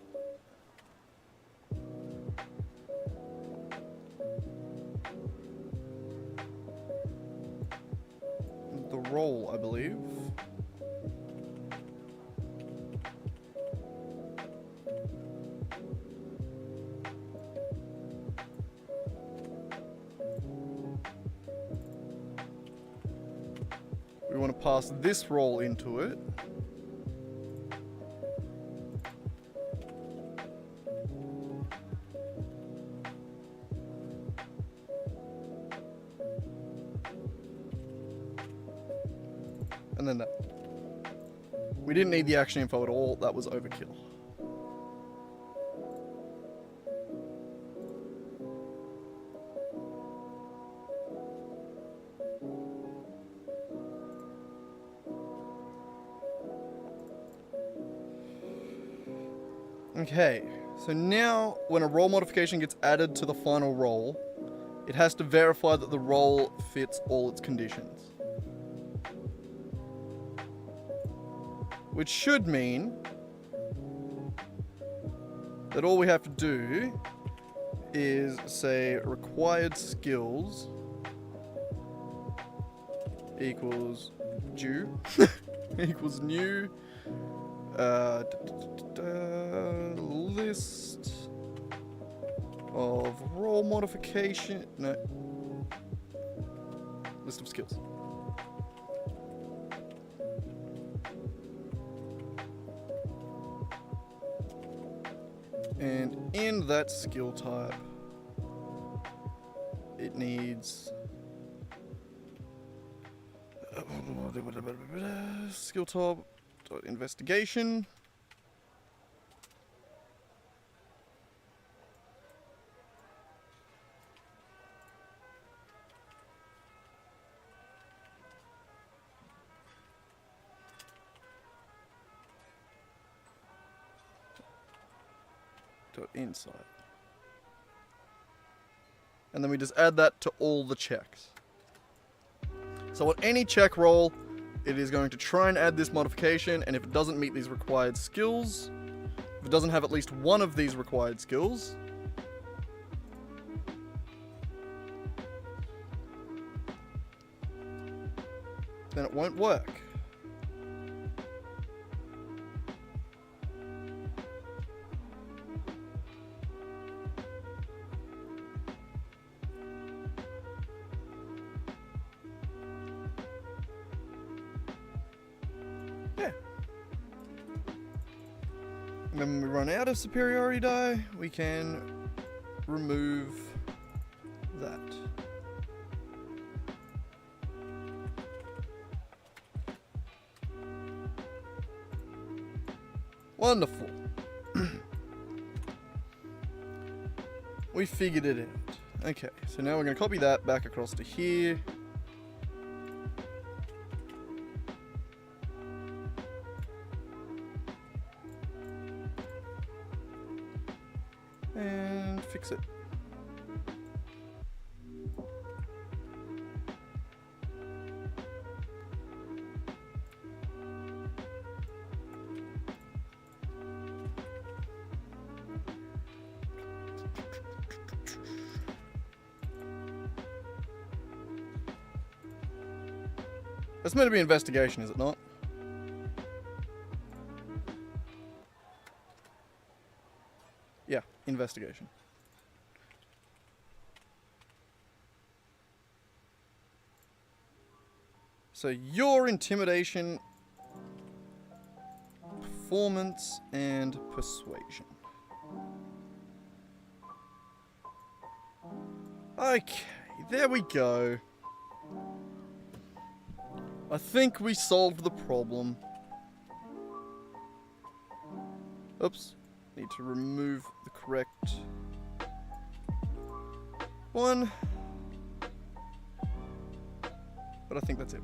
the role, I believe. We want to pass this role into it. And then that. We didn't need the action info at all. That was overkill. Okay, so now when a role modification gets added to the final role, it has to verify that the roll fits all its conditions. Which should mean that all we have to do is say required skills equals due equals new list of role modification, no, list of skills. And in that skill type, it needs skill type investigation. Insight. And then we just add that to all the checks. So on any check roll, it is going to try and add this modification, and if it doesn't meet these required skills, if it doesn't have at least one of these required skills, then it won't work. And then when we run out of superiority die, we can remove that. Wonderful. We figured it out. Okay, so now we're going to copy that back across to here. And fix it. That's meant to be investigation, is it not? Yeah, investigation. So your intimidation, performance, and persuasion. Okay, there we go. I think we solved the problem. Oops. Need to remove the correct one. But I think that's it.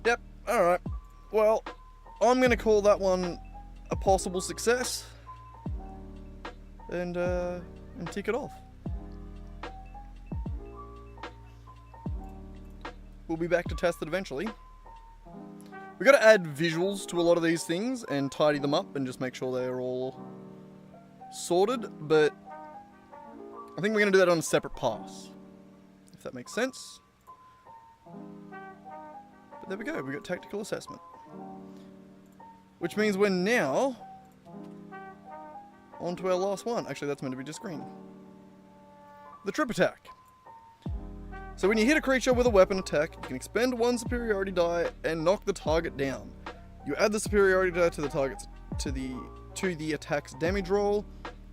Yep, alright. Well, I'm going to call that one a possible success. And tick it off. We'll be back to test it eventually. We've got to add visuals to a lot of these things and tidy them up and just make sure they're all sorted, but I think we're going to do that on a separate pass, if that makes sense. But there we go, we got tactical assessment. Which means we're now on to our last one. Actually, that's meant to be just green. The trip attack. So when you hit a creature with a weapon attack, you can expend one superiority die and knock the target down. You add the superiority die to the target's to the attack's damage roll,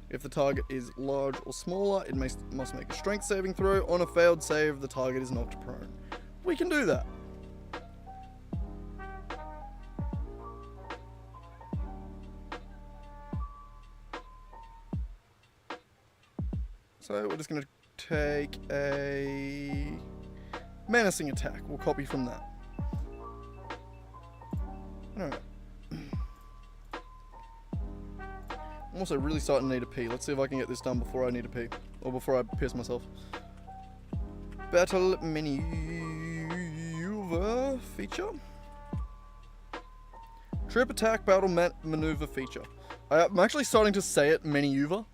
If the target is large or smaller, it must make a strength saving throw. On a failed save, the target is knocked prone. We can do that. So we're just going to take a menacing attack. We'll copy from that. Alright. I'm also really starting to need a pee. Let's see if I can get this done before I need a pee. Or before I piss myself. Battle maneuver feature. Trip attack battle maneuver feature. I'm actually starting to say it maneuver.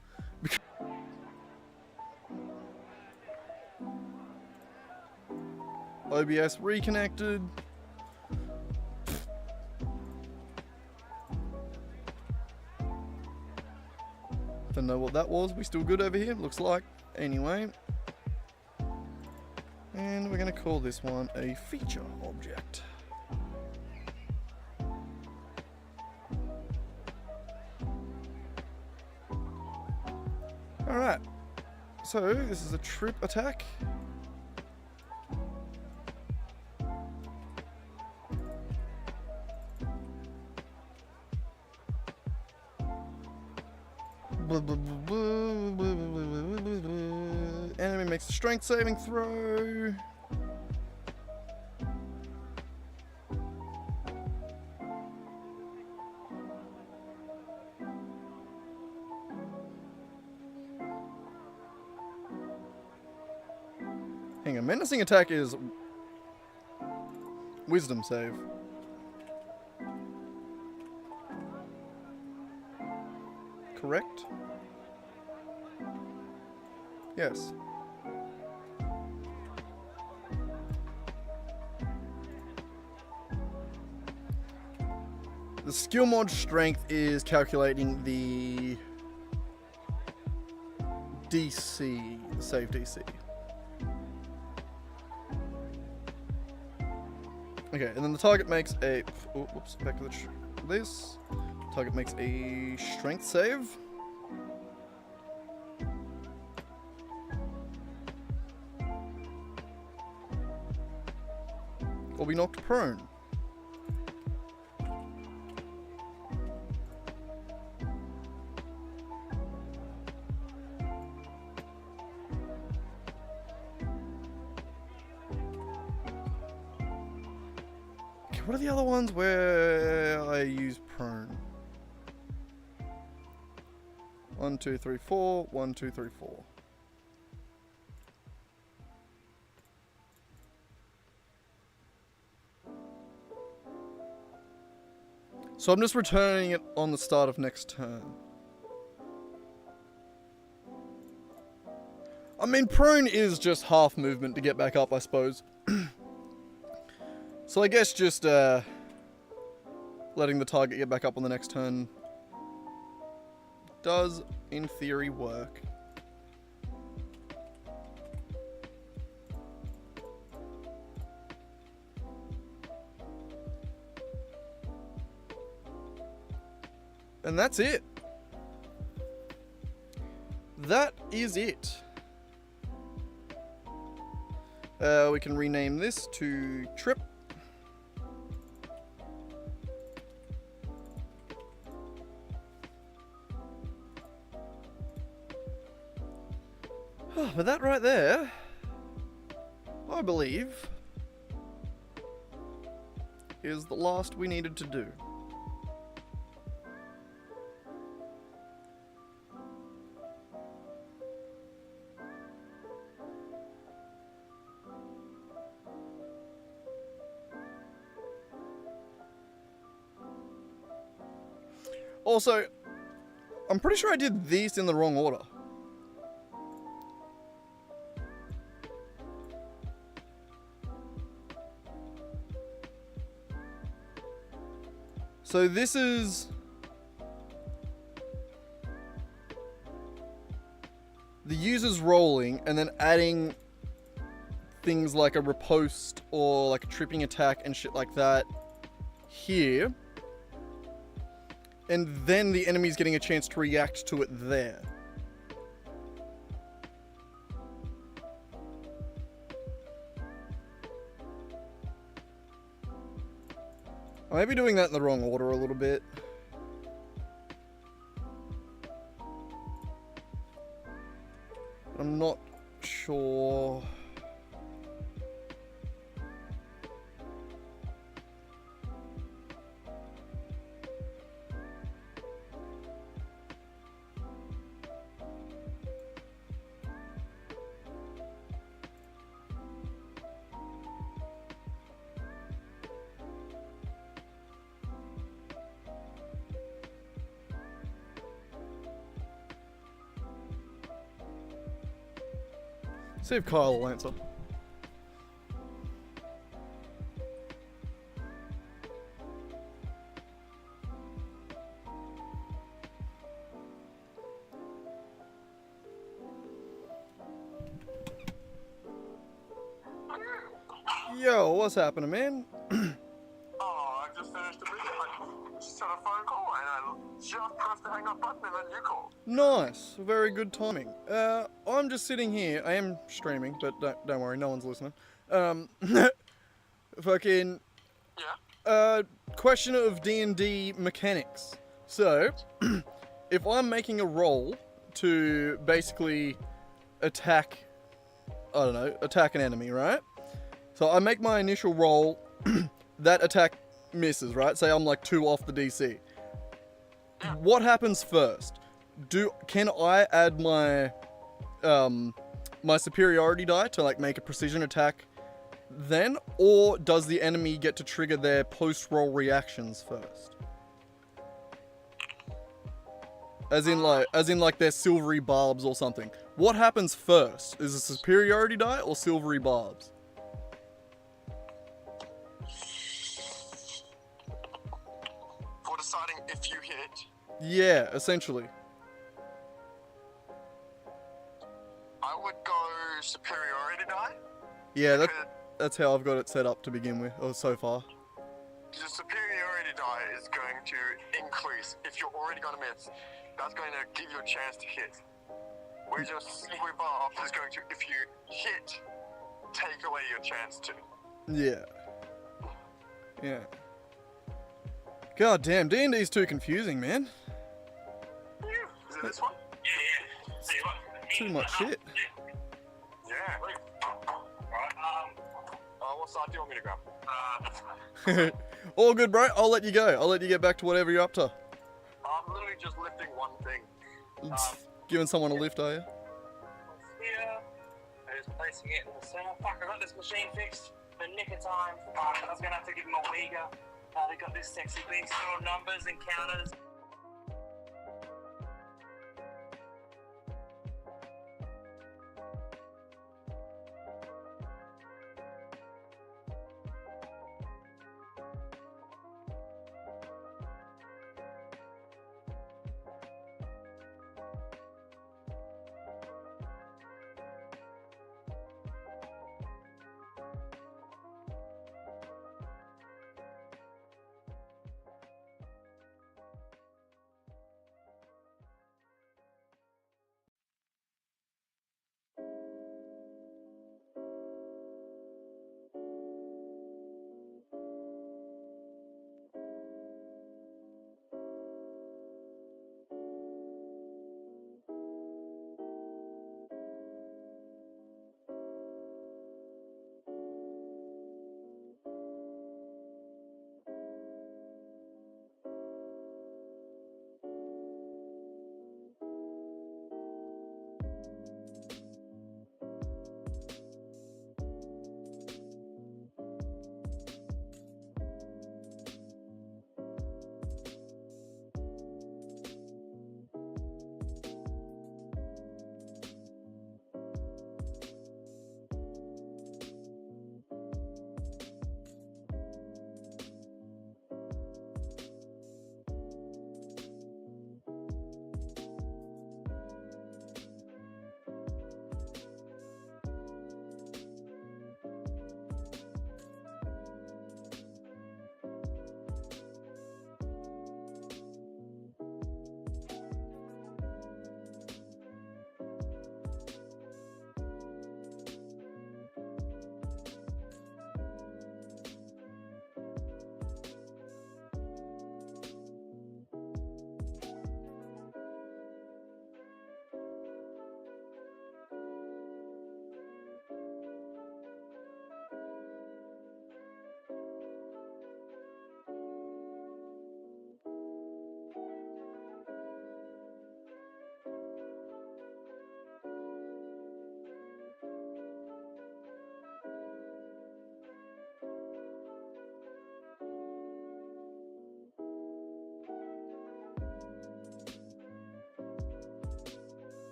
OBS reconnected. Don't know what that was. We still good over here? Looks like. Anyway. And we're going to call this one a feature object. Alright. So, this is a trip attack. Enemy makes a strength saving throw. Hang on, menacing attack is wisdom save. Correct? Yes. The skill mod strength is calculating the DC, the save DC. Okay, and then the target makes a... Oh, whoops, back to this. Target makes a strength save. Or be knocked prone. Okay, what are the other ones where I use prone? 1, 2, 3, 4. 1, 2, 3, 4. So I'm just returning it on the start of next turn. I mean, prone is just half movement to get back up, I suppose. So I guess just letting the target get back up on the next turn does, in theory, work. And that's it. That is it. We can rename this to Trip. But that right there, I believe, is the last we needed to do. Also, I'm pretty sure I did these in the wrong order. So this is the user's rolling and then adding things like a riposte or like a tripping attack and shit like that here. And then the enemy's getting a chance to react to it there. Maybe doing that in the wrong order a little bit. I'm not sure. See if Kyle will answer. Yo, what's happening, man? Oh, I just finished the video. I just had a phone call and I just pressed the hang up button and then you called. Nice, very good timing. I'm just sitting here. I am streaming, but don't worry, no one's listening. Fucking. Yeah? Question of D&D mechanics. So, if I'm making a roll to basically attack, I don't know, attack an enemy, right? So I make my initial roll, that attack misses, right? Say I'm like 2 off the DC. What happens first? Can I add my my superiority die to like make a precision attack then, or does the enemy get to trigger their post-roll reactions first? As in like their silvery barbs or something. What happens first? Is it superiority die or silvery barbs? For deciding if you hit. Yeah, essentially. I would go superiority die. Yeah, that's how I've got it set up to begin with, or so far. The superiority die is going to increase. If you're already going to miss, that's going to give you a chance to hit. Whereas your silvery barbs is going to, if you hit, take away your chance to. Yeah. Yeah. God damn, D&D's too confusing, man. Is it this one? Yeah. See what? Too much shit. Yeah. What side do you want me to grab? All good, bro. I'll let you go. I'll let you get back to whatever you're up to. I'm literally just lifting one thing. Giving someone a lift, are you? Yeah. I'm just placing it in the center. Fuck, I got this machine fixed for nick of time. I was gonna have to give him a Ouija. They got this sexy beast, little numbers and counters.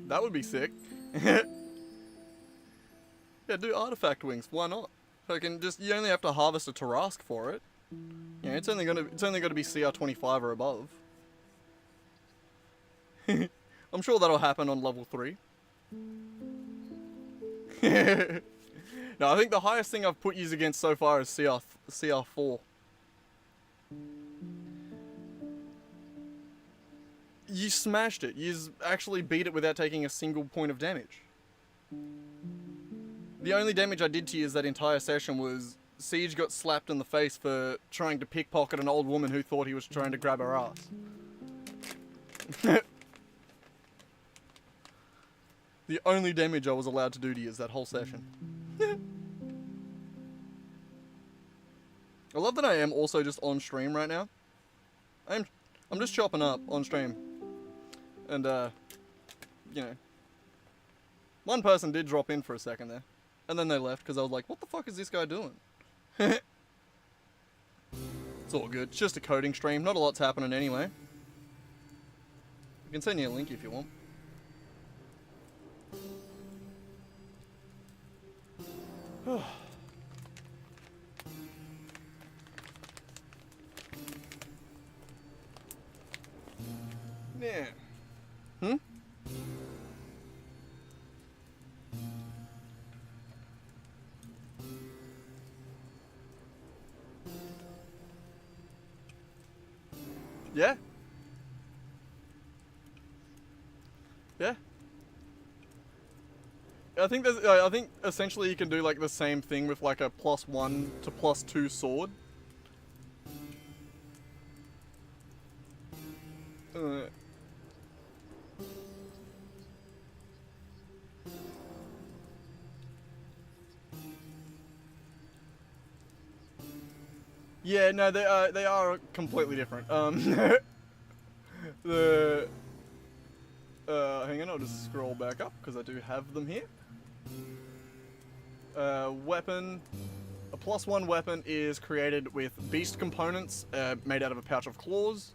That would be sick. Yeah, do artifact wings. Why not? Fucking just, you only have to harvest a Tarask for it. Yeah, it's only gonna be CR 25 or above. I'm sure that'll happen on level 3. No, I think the highest thing I've put yous against so far is CR 4. You smashed it. You actually beat it without taking a single point of damage. The only damage I did to you is that entire session was Siege got slapped in the face for trying to pickpocket an old woman who thought he was trying to grab her ass. The only damage I was allowed to do to you is that whole session. I love that I am also just on stream right now. I'm just chopping up on stream. And, you know. One person did drop in for a second there. And then they left because I was like, what the fuck is this guy doing? It's all good. It's just a coding stream. Not a lot's happening anyway. I can send you a link if you want. Yeah. Hmm? Yeah. Yeah. I think essentially you can do like the same thing with like a +1 to +2 sword. Yeah, no, they are completely different. Hang on, I'll just scroll back up because I do have them here. Weapon. A +1 weapon is created with beast components made out of a pouch of claws,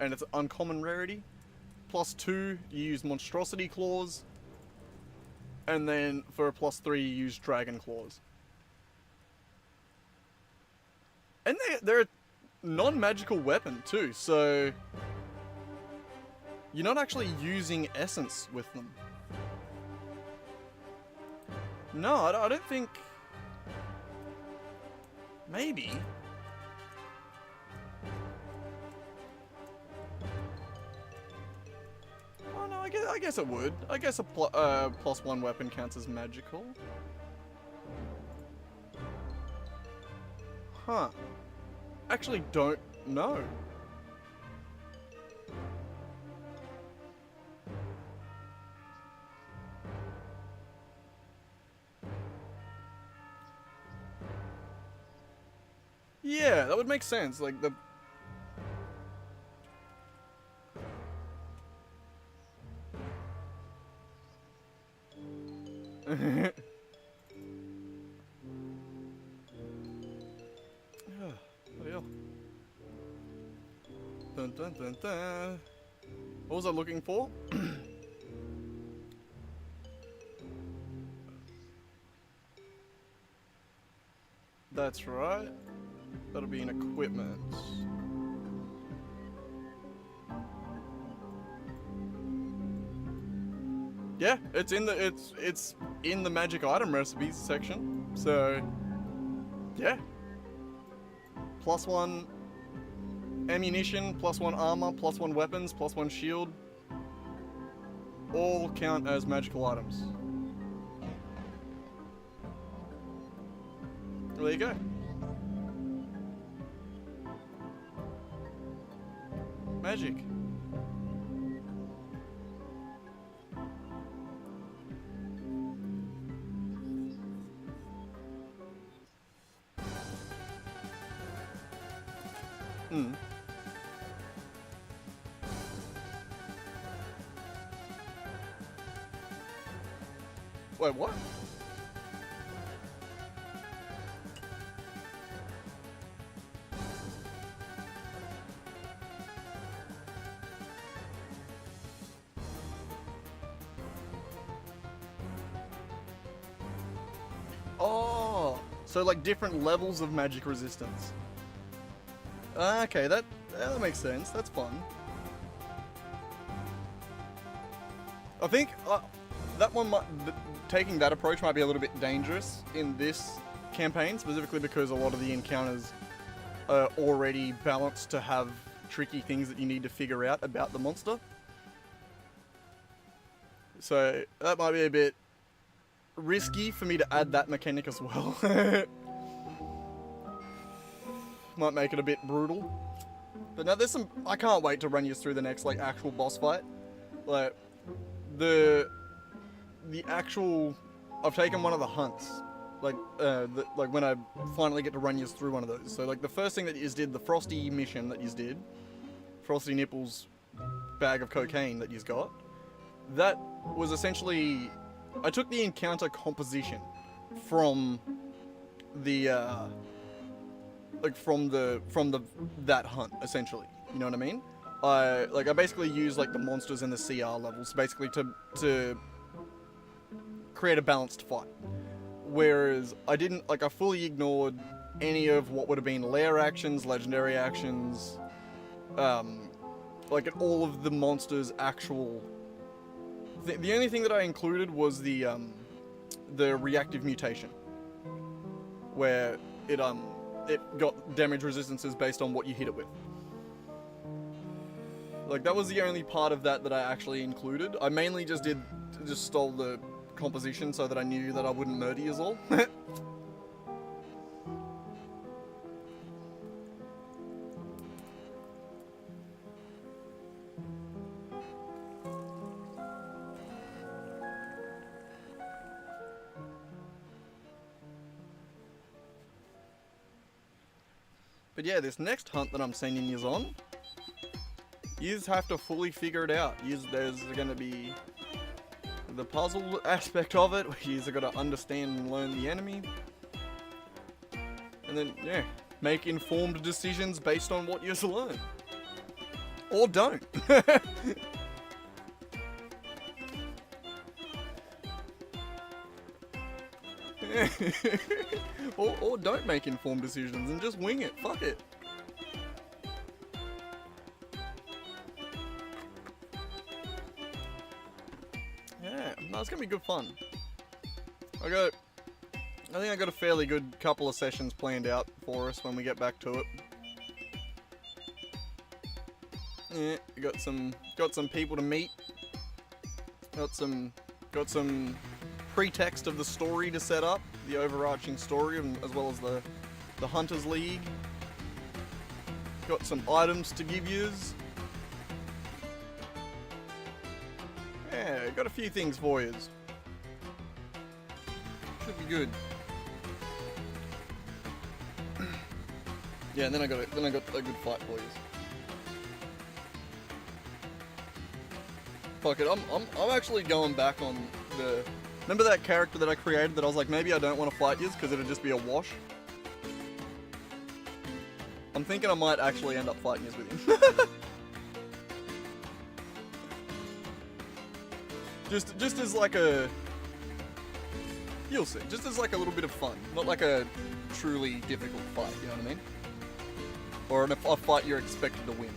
and it's an uncommon rarity. +2, you use monstrosity claws, and then for a +3, you use dragon claws. And they're a non-magical weapon too, so you're not actually using essence with them. No, I don't think... Maybe. Oh no, I guess it would. I guess a +1 weapon counts as magical. Huh. Actually don't know. Yeah, that would make sense. Like the... Dun, dun, dun, dun. What was I looking for? That's right. That'll be in equipment. Yeah, it's in the magic item recipes section. So yeah. +1 ammunition, +1 armor, +1 weapons, +1 shield. All count as magical items. Well, there you go. Magic. Hmm. Wait, what? Oh, so like different levels of magic resistance. Okay, that makes sense. That's fun. I think that one taking that approach might be a little bit dangerous in this campaign, specifically because a lot of the encounters are already balanced to have tricky things that you need to figure out about the monster. So that might be a bit risky for me to add that mechanic as well. Might make it a bit brutal. But now there's some... I can't wait to run you through the next, like, actual boss fight. Like, the actual... I've taken one of the hunts. Like, like when I finally get to run you through one of those. So, like, the first thing that you did, the Frosty mission that you did, Frosty Nipples bag of cocaine that you got, that was essentially... I took the encounter composition from the, like from that hunt, essentially. You know what I mean? I basically used like the monsters and the CR levels basically to create a balanced fight. Whereas I didn't, like, I fully ignored any of what would have been lair actions, legendary actions, like all of the monsters' actual... The only thing that I included was the reactive mutation, where it got damage resistances based on what you hit it with. Like, that was the only part of that I actually included. I mainly just stole the composition so that I knew that I wouldn't murder you all. But yeah, this next hunt that I'm sending yous on, yous have to fully figure it out. There's going to be the puzzle aspect of it, where yous are going to understand and learn the enemy. And then, yeah, make informed decisions based on what yous learn. Or don't. or don't make informed decisions and just wing it. Fuck it. Yeah, no, it's gonna be good fun. I think I got a fairly good couple of sessions planned out for us when we get back to it. Yeah, we got some people to meet. Got some pretext of the story to set up, the overarching story, as well as the Hunters League. Got some items to give yous. Yeah, got a few things for yous. Should be good. Yeah, and then I got a good fight for yous. Fuck it, I'm actually going back on the... Remember that character that I created that I was like, maybe I don't want to fight yous because it'd just be a wash? I'm thinking I might actually end up fighting yous with him. just as like a... You'll see. Just as like a little bit of fun. Not like a truly difficult fight, you know what I mean? Or a fight you're expected to win.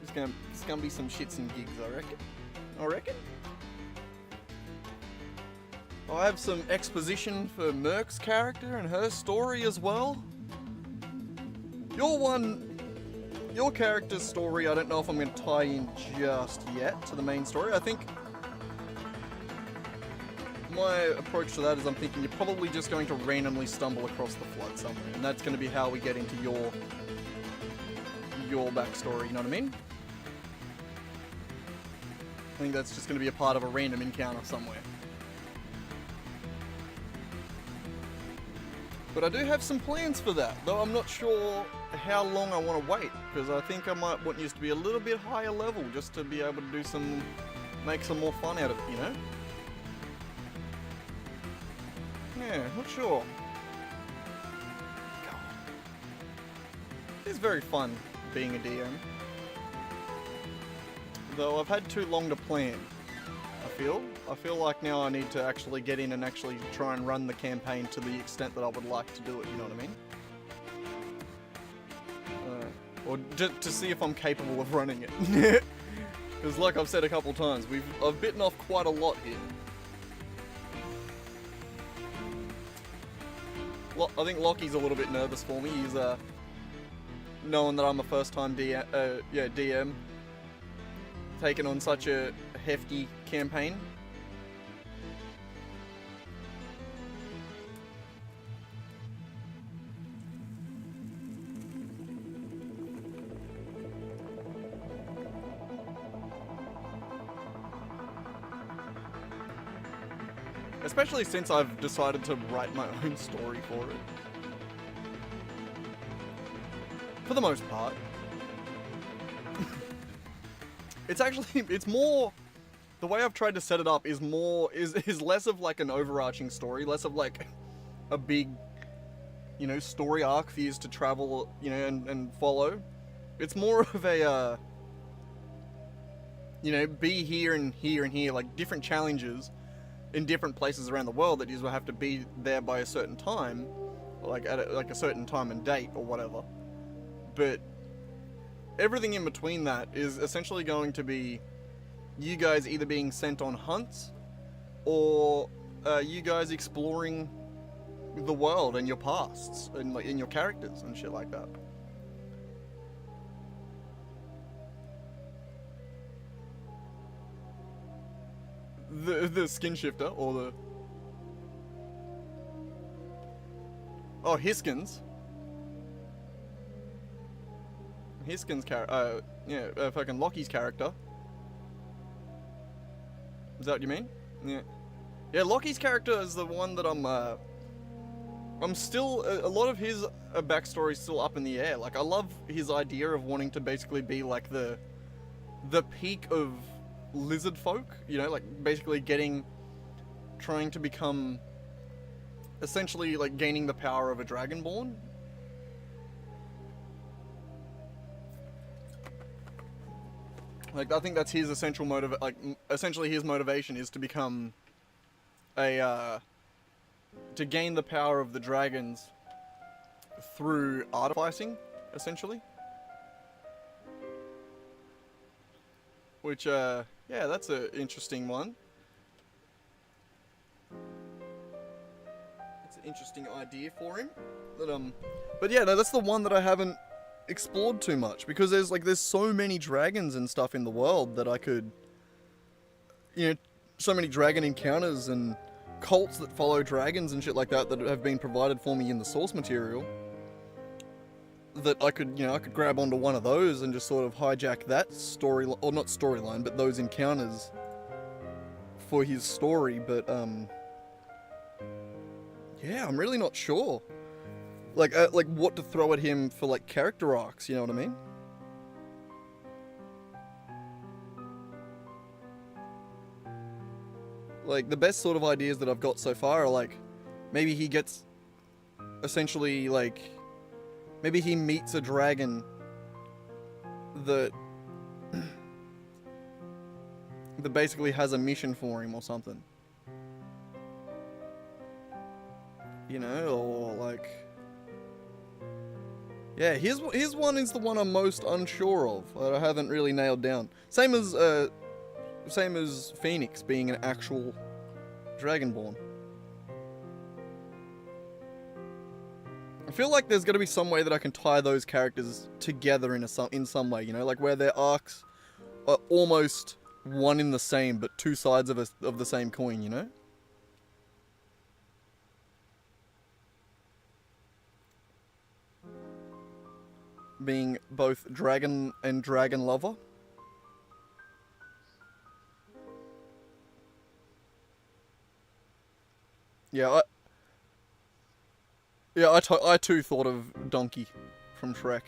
It's gonna be some shits and gigs, I reckon. I have some exposition for Merc's character and her story as well. Your character's story, I don't know if I'm going to tie in just yet to the main story. I think my approach to that is I'm thinking you're probably just going to randomly stumble across the flood somewhere, and that's going to be how we get into your backstory, you know what I mean? I think that's just going to be a part of a random encounter somewhere. But I do have some plans for that, though I'm not sure how long I want to wait, because I think I might want you to be a little bit higher level just to be able to make some more fun out of it, you know? Yeah, not sure. God. It's very fun being a DM. Though I've had too long to plan. I feel like now I need to actually get in and actually try and run the campaign to the extent that I would like to do it, you know what I mean? Or just to see if I'm capable of running it. Because like I've said a couple times, I've bitten off quite a lot here. I think Lockie's a little bit nervous for me. He's knowing that I'm a first-time DM, taking on such a hefty campaign. Especially since I've decided to write my own story for it. For the most part. It's more, the way I've tried to set it up is less of like an overarching story, less of like a big, you know, story arc for you to travel, you know, and follow. It's more of a, you know, be here and here and here, like different challenges in different places around the world that you will have to be there by a certain time, like at a certain time and date or whatever. But everything in between that is essentially going to be you guys either being sent on hunts or you guys exploring the world and your pasts and like in your characters and shit like that. The skin shifter, or the... Oh, Hiskins. Hiskins' character, fucking Lockie's character. Is that what you mean? Yeah. Yeah, Lockie's character is the one that I'm still, a lot of his backstory is still up in the air. Like, I love his idea of wanting to basically be like the peak of lizard folk, you know, like basically trying to become, essentially like gaining the power of a dragonborn. Like, I think that's his essential essentially his motivation is to become to gain the power of the dragons through artificing, essentially. Which, yeah, that's an interesting one. It's an interesting idea for him. But yeah, no, that's the one that I haven't explored too much, because there's so many dragons and stuff in the world that I could, you know, so many dragon encounters and cults that follow dragons and shit like that have been provided for me in the source material, that I could, you know, I could grab onto one of those and just sort of hijack that story, or not storyline, but those encounters for his story. But yeah, I'm really not sure. Like what to throw at him for like character arcs, you know what I mean? Like, the best sort of ideas that I've got so far are like, maybe he gets, essentially, like, maybe he meets a dragon that basically has a mission for him or something. You know, or like... Yeah, his one is the one I'm most unsure of, that I haven't really nailed down. Same as Phoenix being an actual Dragonborn. I feel like there's got to be some way that I can tie those characters together in some way, you know, like where their arcs are almost one in the same, but two sides of the same coin, you know? Being both dragon and dragon lover. Yeah, I too thought of Donkey from Shrek.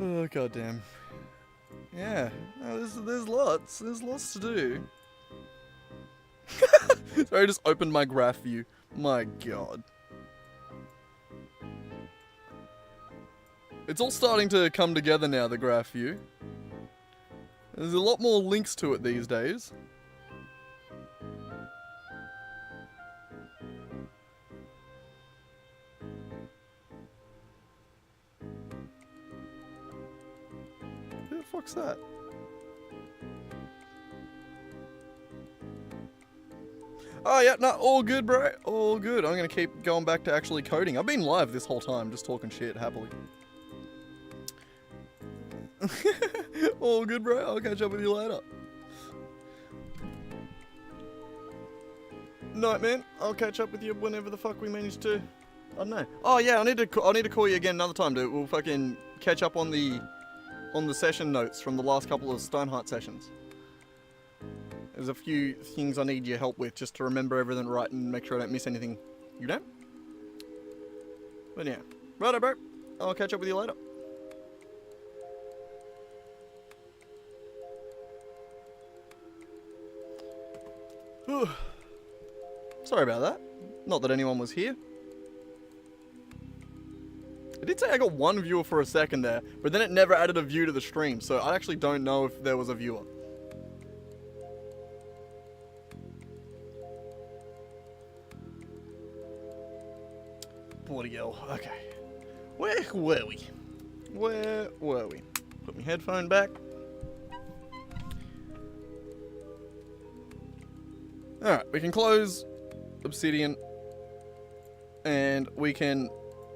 Oh, goddamn. Yeah, no, there's lots to do. Sorry, I just opened my graph view. My god. It's all starting to come together now, the graph view. There's a lot more links to it these days. Who the fuck's that? Oh yeah, no, all good, bro. All good. I'm gonna keep going back to actually coding. I've been live this whole time, just talking shit happily. All good, bro. I'll catch up with you later. Night, man. I'll catch up with you whenever the fuck we manage to. I don't know. Oh yeah, I need to call you again another time, dude. We'll fucking catch up on the session notes from the last couple of Stoneheart sessions. There's a few things I need your help with just to remember everything right and make sure I don't miss anything. You know? But yeah. Righto, bro. I'll catch up with you later. Whew. Sorry about that. Not that anyone was here. I did say I got one viewer for a second there, but then it never added a view to the stream, so I actually don't know if there was a viewer. Bloody hell. Okay. Where were we? Where were we? Put my headphone back. Alright, we can close Obsidian. And we can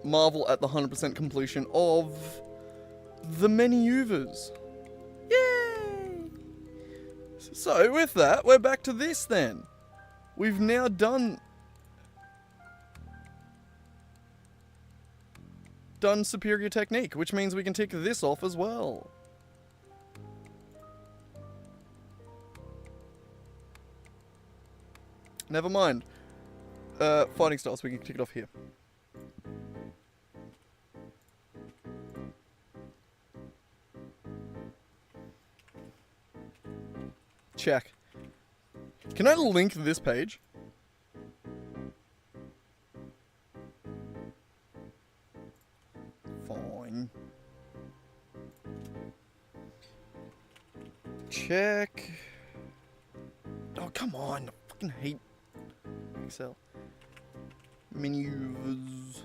marvel at the 100% completion of the maneuvers. Yay! So, with that, we're back to this then. We've now done superior technique, which means we can tick this off as well. Never mind. Fighting styles, we can tick it off here. Check. Can I link this page? Fine. Check. Oh, come on. I fucking hate Excel. Menus.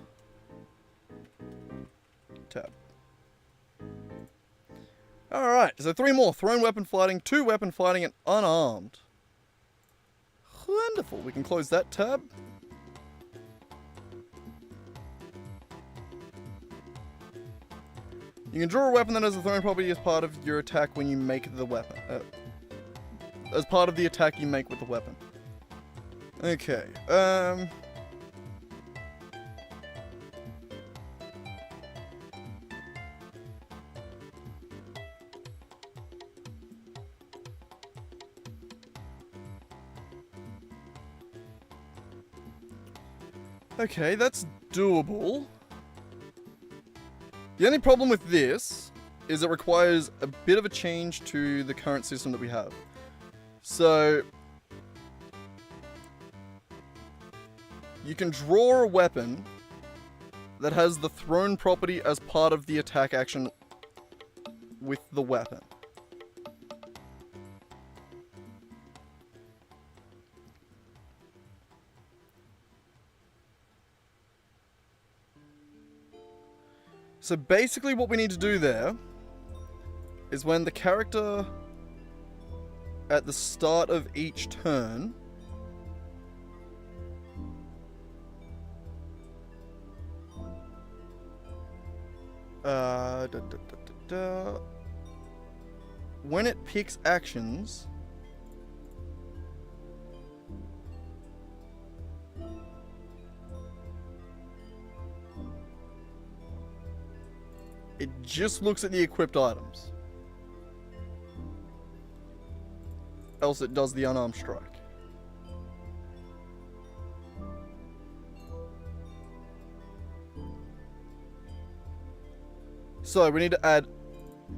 Tab. Alright, so 3 more. Thrown weapon fighting, 2 weapon fighting, and unarmed. Wonderful. We can close that tab. You can draw a weapon that has a thrown property as part of your attack when you make the weapon. As part of the attack you make with the weapon. Okay, okay, that's doable. The only problem with this is it requires a bit of a change to the current system that we have. So, you can draw a weapon that has the thrown property as part of the attack action with the weapon. So basically what we need to do there is when the character at the start of each turn when it picks actions, it just looks at the equipped items. Else it does the unarmed strike. So we need to add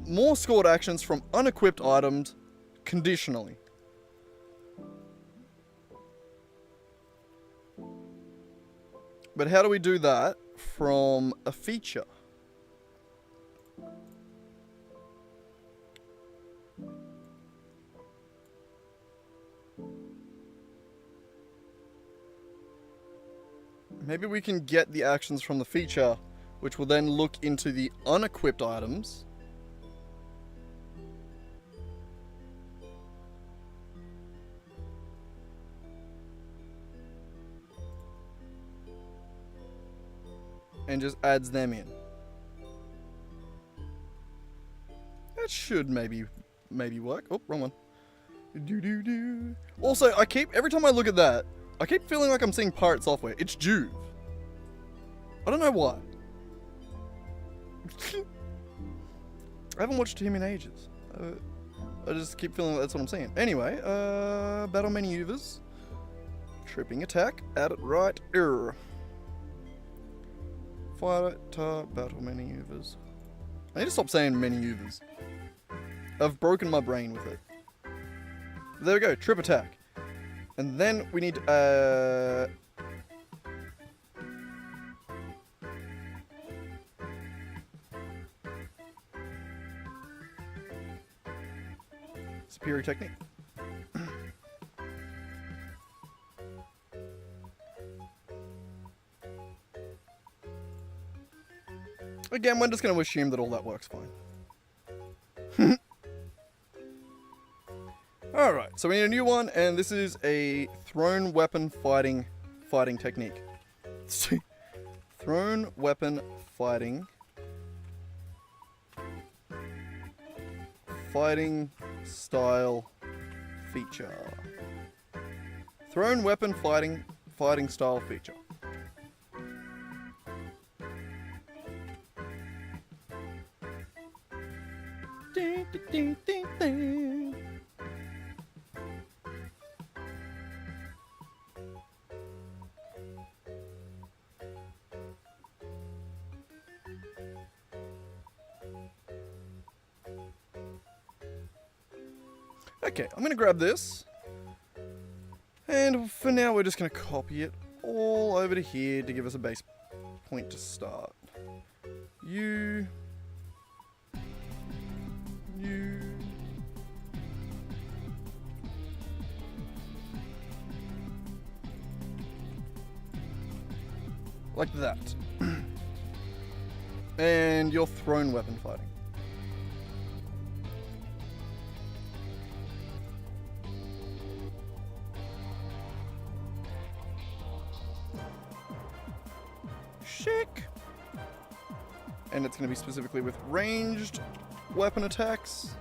more scored actions from unequipped items conditionally. But how do we do that from a feature? maybe we can get the actions from the feature, which will then look into the unequipped items. And just adds them in. That should maybe work. Oh, wrong one. Also, every time I look at that, I keep feeling like I'm seeing pirate software. It's Juve. I don't know why. I haven't watched him in ages. I just keep feeling like that's what I'm seeing. Anyway, battle maneuvers. Tripping attack. Add it right here. Fighter battle maneuvers. I need to stop saying maneuvers. I've broken my brain with it. There we go, trip attack. And then we need superior technique. Again, we're just going to assume that all that works fine. Alright, so we need a new one, and this is a thrown weapon fighting technique. Thrown weapon fighting style feature. Thrown weapon fighting style feature. Ding, ding, ding, ding. Okay, I'm going to grab this, and for now we're just going to copy it all over to here to give us a base point to start. You. Like that. And your thrown weapon fighting. Chic. And it's going to be specifically with ranged weapon attacks.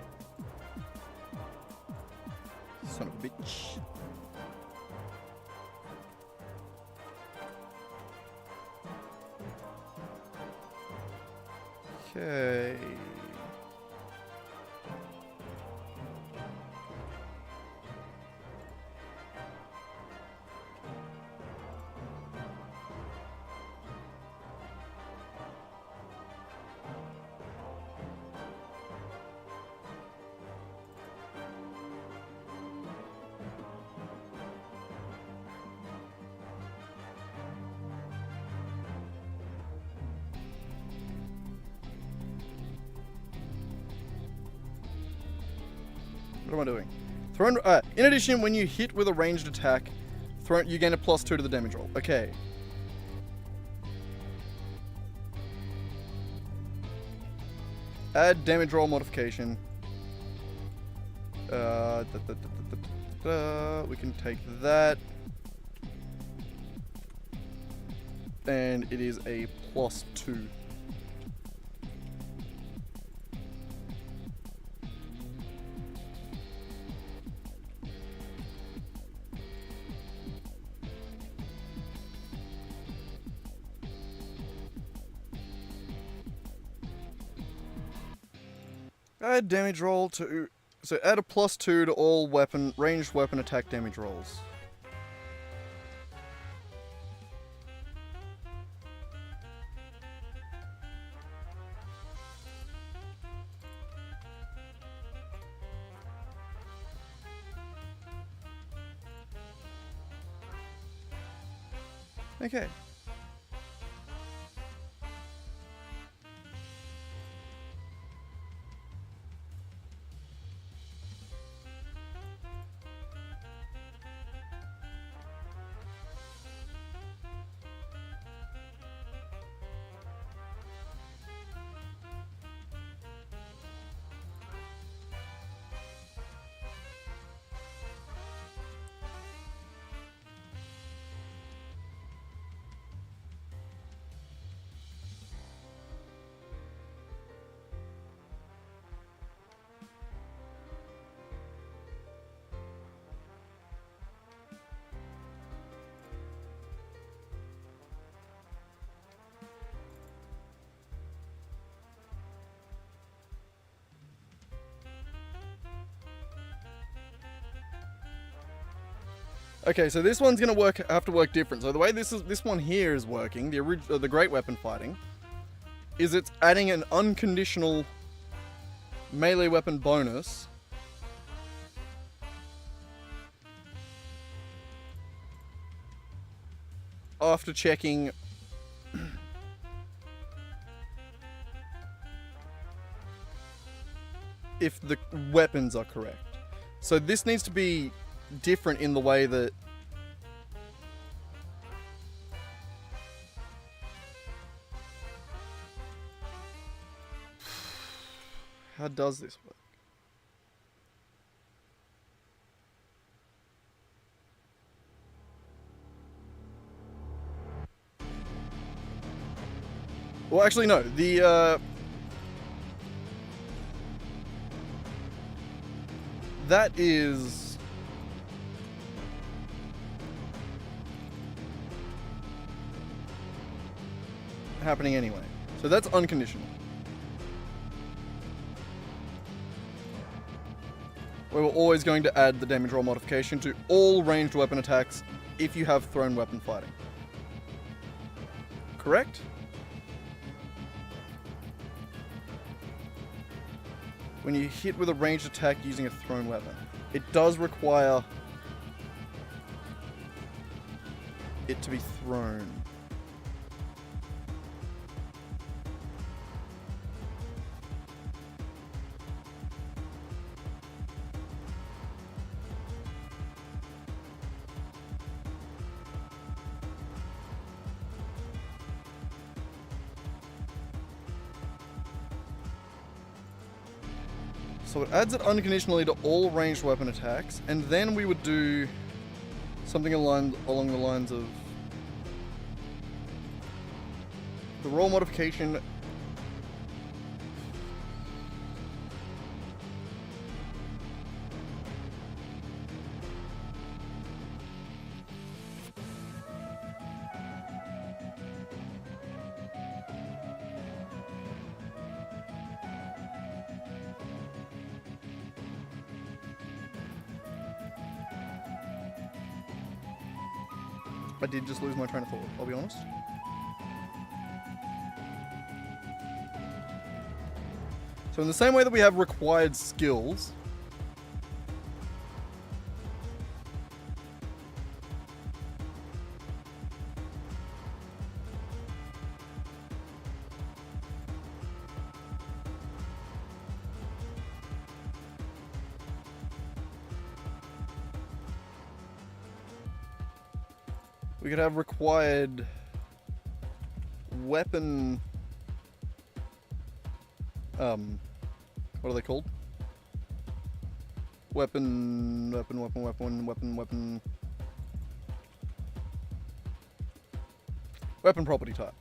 Son of a bitch. Okay. What am I doing? Thrown. In addition, when you hit with a ranged attack, you gain a +2 to the damage roll. Okay. Add damage roll modification. We can take that. And it is a +2. Add damage roll to... So add a +2 to all ranged weapon attack damage rolls. Okay. Okay, so this one's gonna have to work different. So the way this one here is working, the great weapon fighting, is it's adding an unconditional melee weapon bonus after checking if the weapons are correct. So this needs to be different in the way that how does this work? Well, actually, no. That is happening anyway. So that's unconditional. We were always going to add the damage roll modification to all ranged weapon attacks if you have thrown weapon fighting. Correct? When you hit with a ranged attack using a thrown weapon, it does require it to be thrown. So it adds it unconditionally to all ranged weapon attacks, and then we would do something along the lines of the roll modification. I did just lose my train of thought, I'll be honest. So in the same way that we have required skills, we could have required weapon, what are they called? Weapon property type.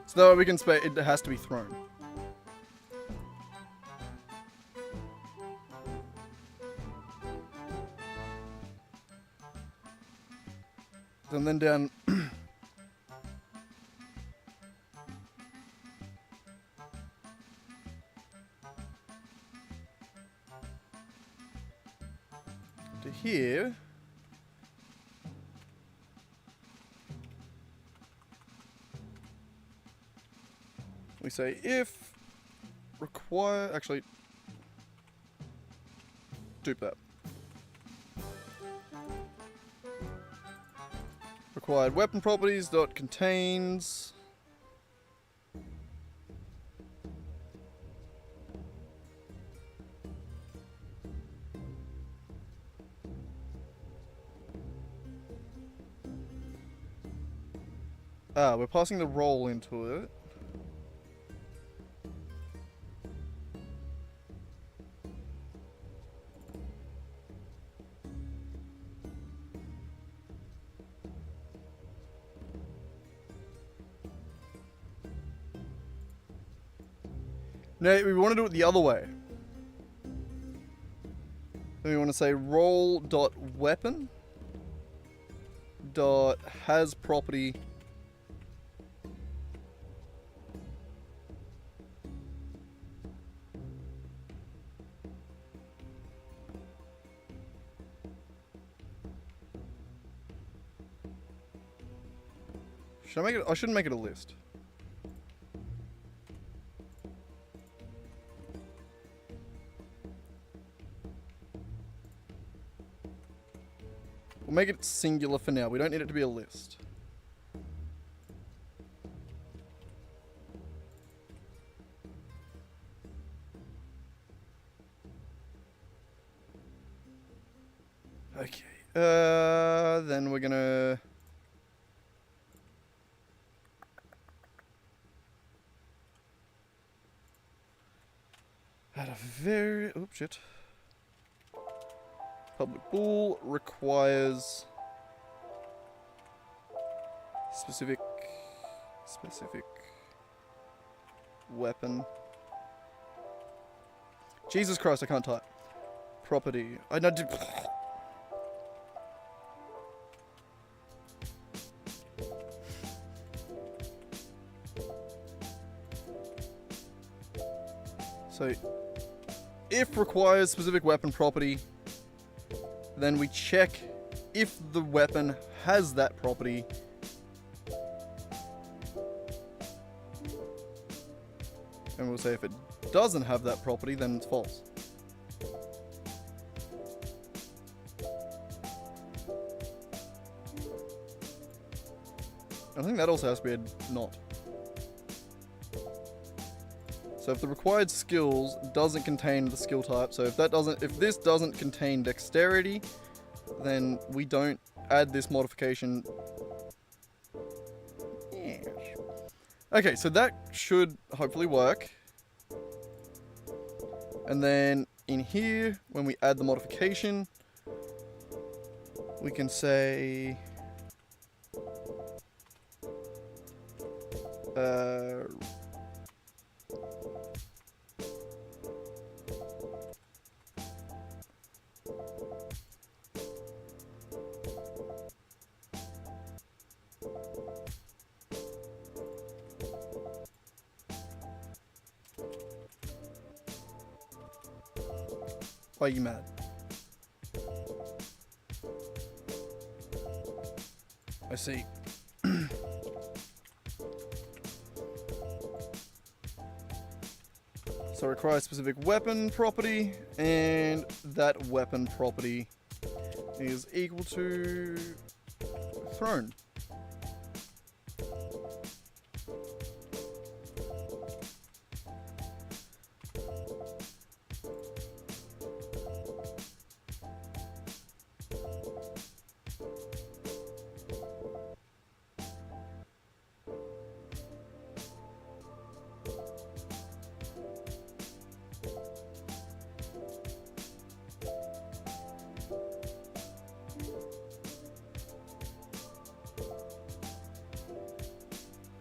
So that we can it has to be thrown. And then down to here. We say if require, actually, dupe that. Required weapon properties dot contains we're passing the roll into it. No, we want to do it the other way. Then we want to say roll.weapon.has property Should I make it? I shouldn't make it a list. We'll make it singular for now. We don't need it to be a list. Okay. Then we're gonna... At a very... Oh, shit. Public bool requires... Specific weapon. Jesus Christ, I can't type. Property. I know. So, if requires specific weapon property, then we check if the weapon has that property. And we'll say if it doesn't have that property, then it's false. I think that also has to be a not. So if the required skills doesn't contain the skill type, so if this doesn't contain dexterity, then we don't add this modification. Yeah. Okay, so that should hopefully work. And then in here, when we add the modification, we can say why are you mad? I see. So requires specific weapon property, and that weapon property is equal to thrown.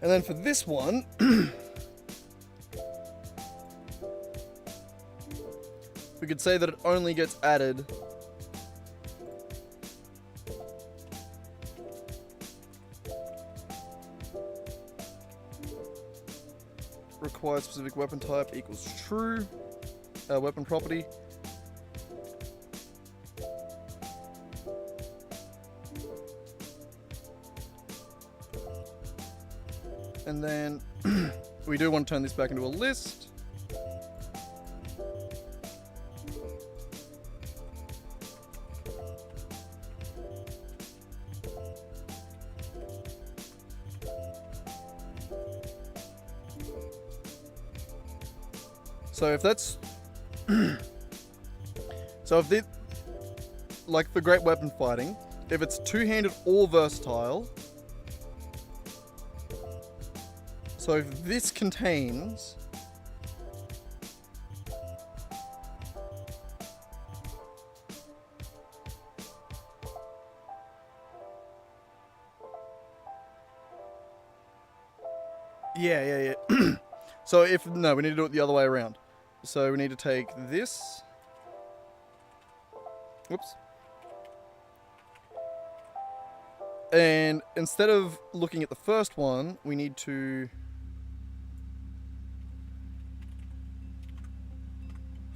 And then for this one, we could say that it only gets added required specific weapon type equals true, weapon property. And then we do want to turn this back into a list. So if that's so if this, like the great weapon fighting, if it's two-handed or versatile. So if this contains yeah. So if no, we need to do it the other way around. So we need to take this. Whoops. And instead of looking at the first one, we need to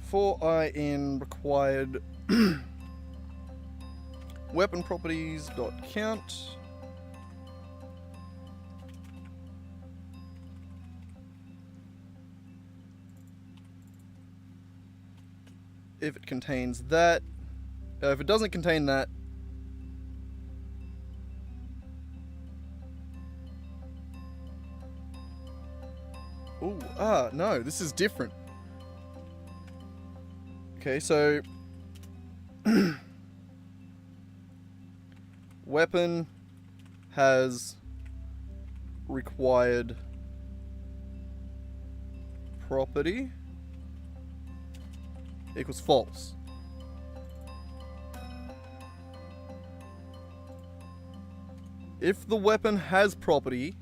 for I in required weapon properties dot count if it contains that. If it doesn't contain that, no, this is different. Okay, so weapon has required property equals false. If the weapon has property,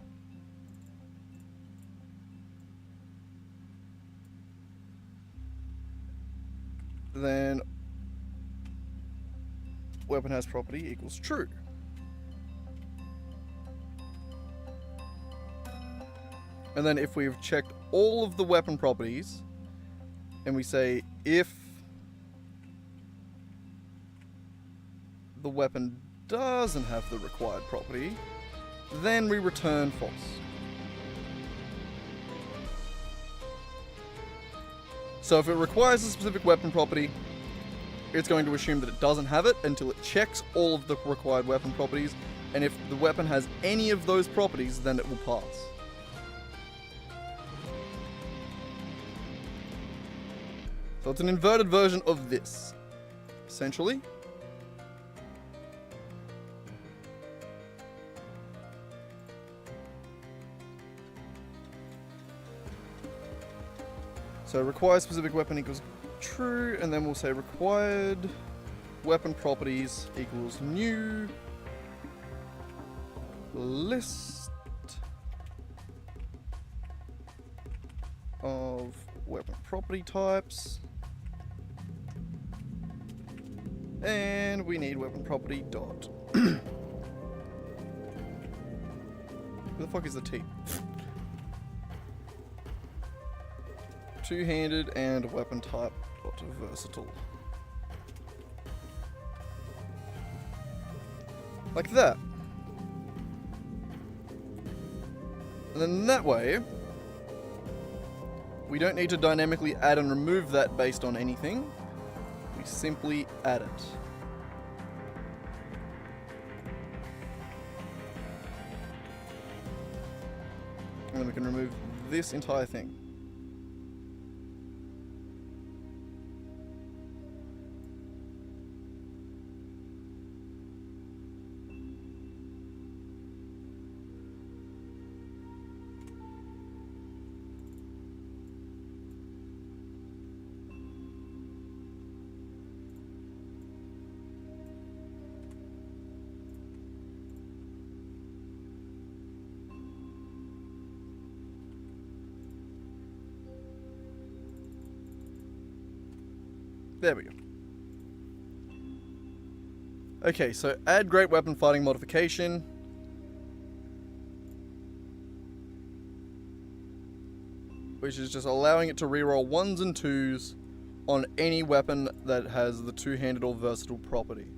then weapon has property equals true. And then if we've checked all of the weapon properties, and we say if the weapon doesn't have the required property, then we return false. So if it requires a specific weapon property, it's going to assume that it doesn't have it until it checks all of the required weapon properties, and if the weapon has any of those properties, then it will pass. So it's an inverted version of this, essentially. So require specific weapon equals true, and then we'll say required weapon properties equals new list of weapon property types, and we need weapon property dot. Who the fuck is the T? Two-handed and weapon type dot versatile. Like that. And then that way, we don't need to dynamically add and remove that based on anything. We simply add it. And then we can remove this entire thing. There we go. Okay, so add great weapon fighting modification. Which is just allowing it to reroll 1s and 2s on any weapon that has the two-handed or versatile property.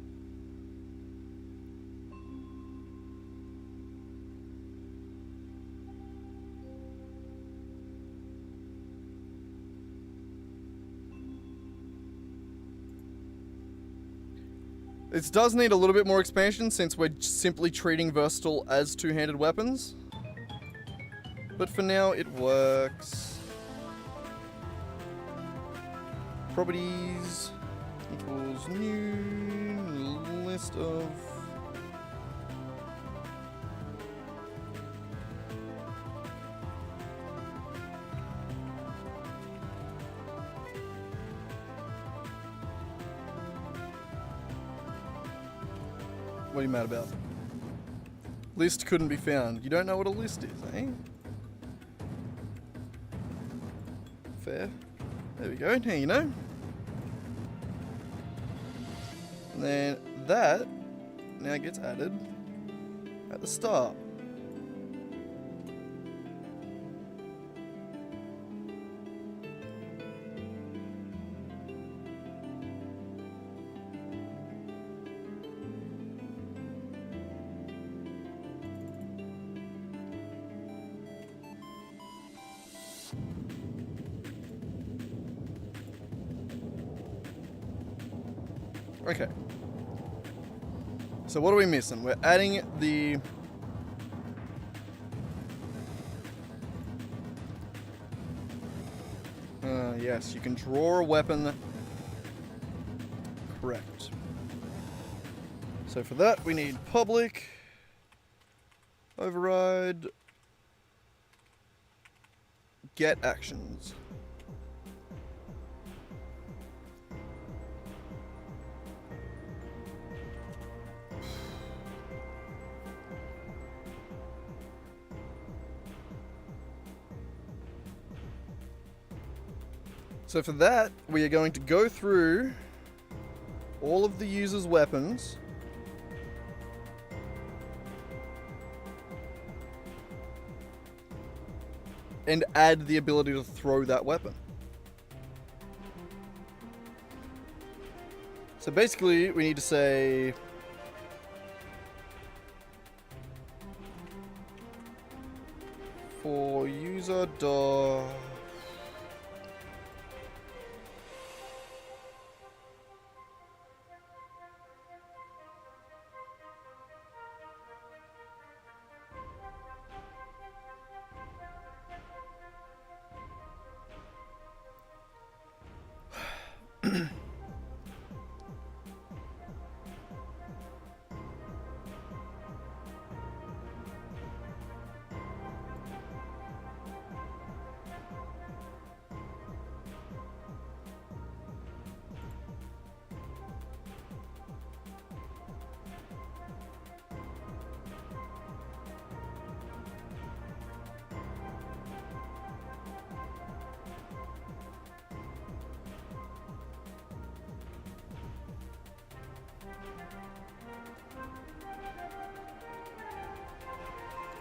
This does need a little bit more expansion since we're simply treating versatile as two-handed weapons. But for now, it works. Properties equals new list of What are you mad about? List couldn't be found. You don't know what a list is, eh? Fair. There we go. Now you know. And then that now gets added at the start. Okay. So what are we missing? We're adding the... yes, you can draw a weapon. Correct. So for that, we need public, override, get actions. So for that, we are going to go through all of the user's weapons and add the ability to throw that weapon. So basically, we need to say for user dot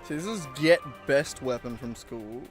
See, this is get best weapon from school.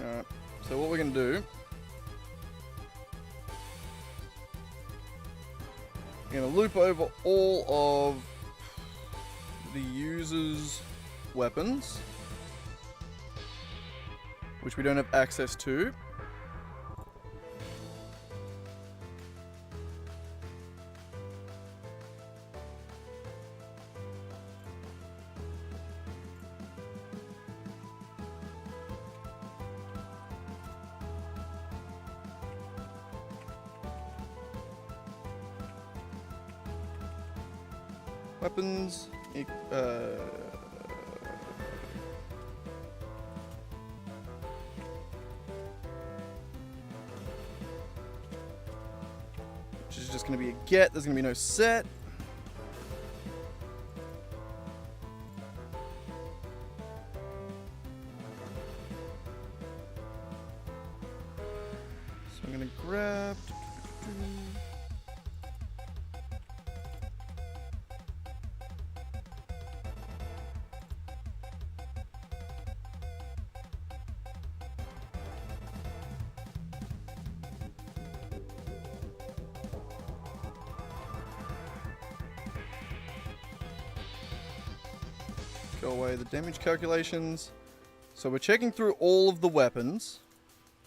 Alright, so what we're going to do, we're going to loop over all of the user's weapons, which we don't have access to. Weapons, which is just going to be a get, there's going to be no set. So I'm going to grab... Go away the damage calculations. So we're checking through all of the weapons.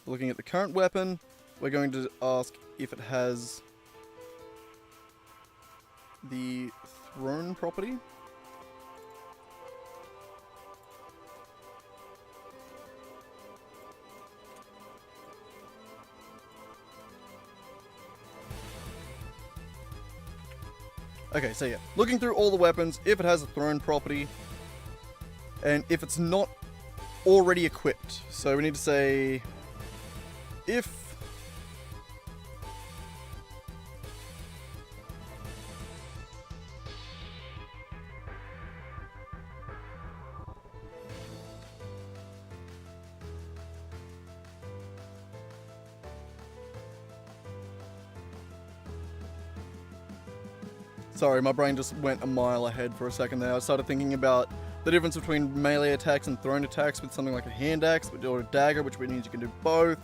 Looking at the current weapon, we're going to ask if it has the thrown property. Okay, so yeah, looking through all the weapons, if it has a thrown property, and if it's not already equipped. So we need to say if Sorry, my brain just went a mile ahead for a second there. I started thinking about the difference between melee attacks and thrown attacks with something like a hand axe or a dagger, which means you can do both.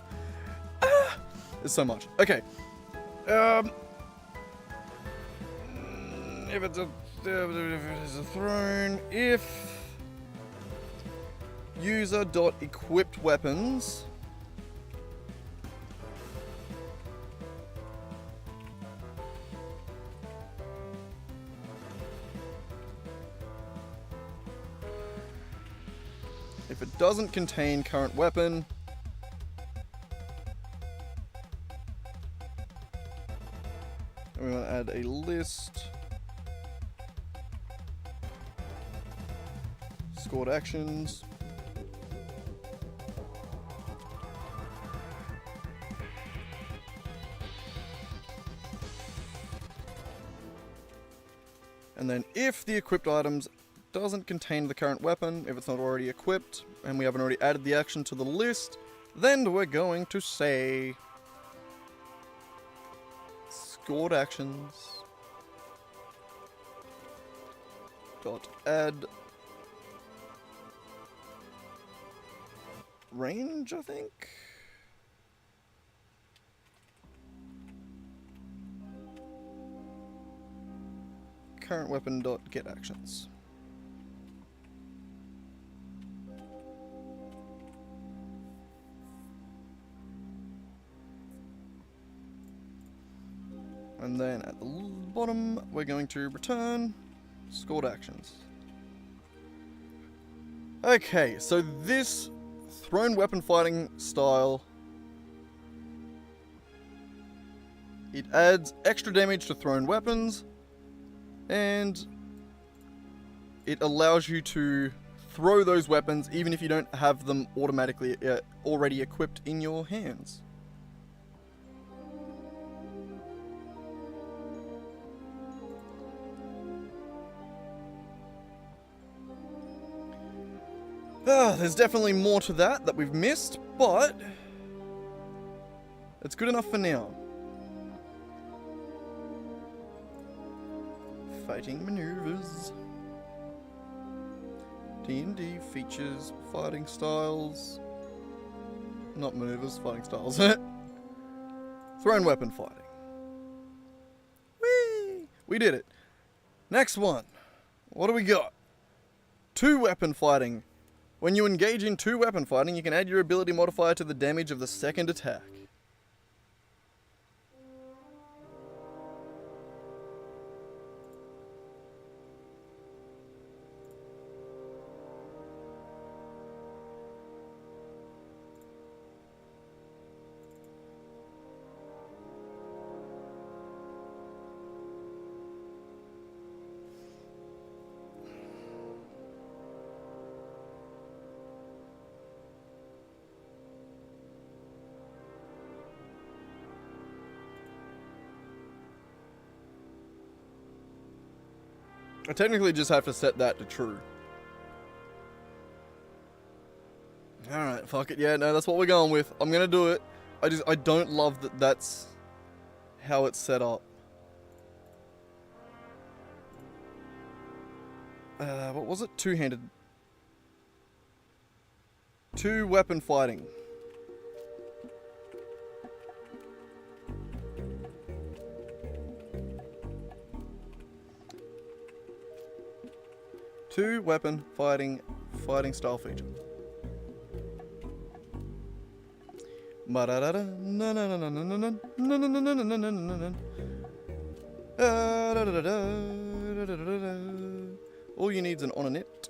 There's so much. Okay. If it's a throne, if user.equipped weapons if it doesn't contain current weapon, we're going to add a list. Scored actions. And then if the equipped items doesn't contain the current weapon, if it's not already equipped, and we haven't already added the action to the list, then we're going to say scored actions dot add range, I think. Current weapon dot get actions. And then at the bottom, we're going to return scored actions. Okay, so this thrown weapon fighting style, it adds extra damage to thrown weapons, and it allows you to throw those weapons even if you don't have them automatically already equipped in your hands. There's definitely more to that we've missed, but it's good enough for now. Fighting maneuvers. D&D features fighting styles. Not maneuvers, fighting styles. Thrown weapon fighting. Whee! We did it. Next one. What do we got? Two weapon fighting. When you engage in two weapon fighting, you can add your ability modifier to the damage of the second attack. I technically just have to set that to true. Alright, fuck it. Yeah, no, that's what we're going with. I'm gonna do it. I don't love that that's how it's set up. What was it? Two-handed. Two weapon fighting. Two weapon fighting style feature. All you need is an on a net.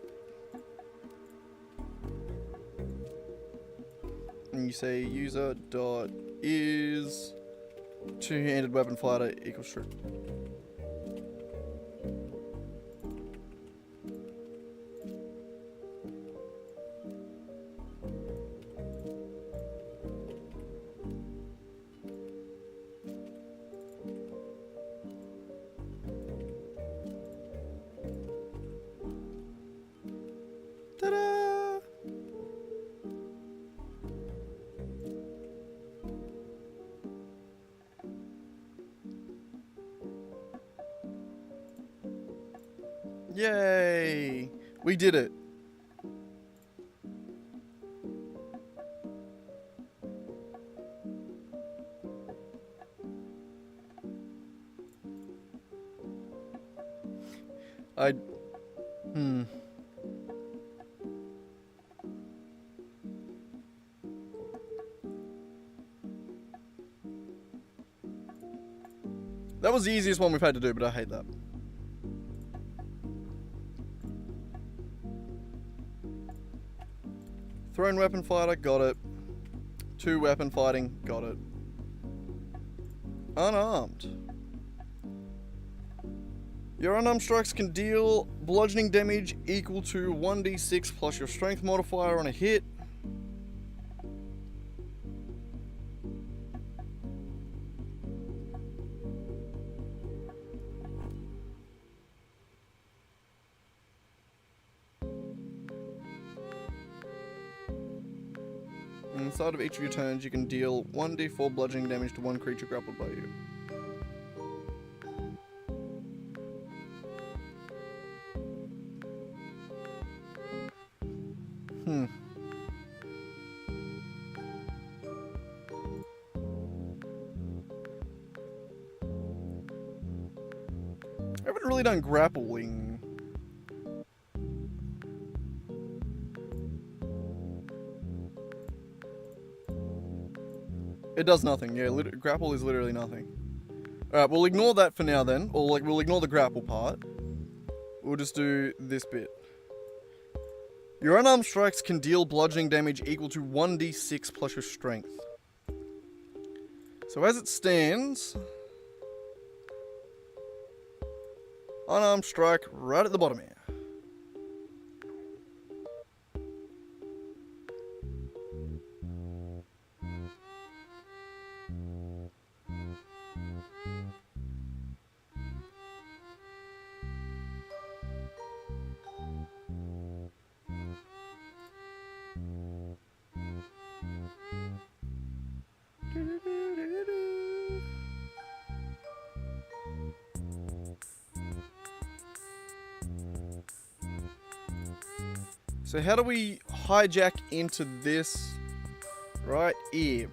And you say user dot is two-handed weapon fighter equals true. Ta-da! Yay! We did it. Hmm. That was the easiest one we've had to do, but I hate that. Thrown weapon fighter, got it. 2 weapon fighting, got it. Unarmed. Your unarmed strikes can deal bludgeoning damage equal to 1d6 plus your strength modifier on a hit. Inside of each of your turns, you can deal 1d4 bludgeoning damage to one creature grappled by you. I haven't really done grappling. It does nothing, yeah. Grapple is literally nothing. Alright, we'll ignore that for now then. Or, like, we'll ignore the grapple part. We'll just do this bit. Your unarmed strikes can deal bludgeoning damage equal to 1d6 plus your strength. So as it stands... unarmed strike right at the bottom here. So how do we hijack into this right here?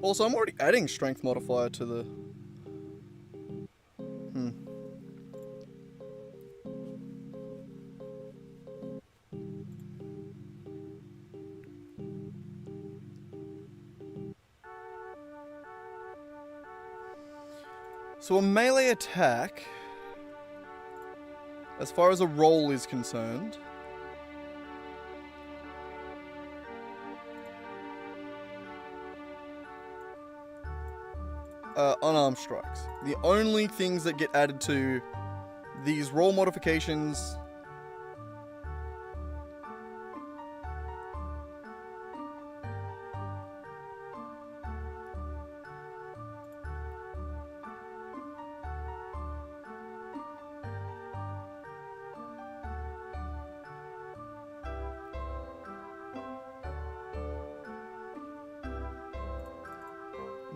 Also, I'm already adding strength modifier to the... So a melee attack, as far as a roll is concerned, unarmed strikes. The only things that get added to these roll modifications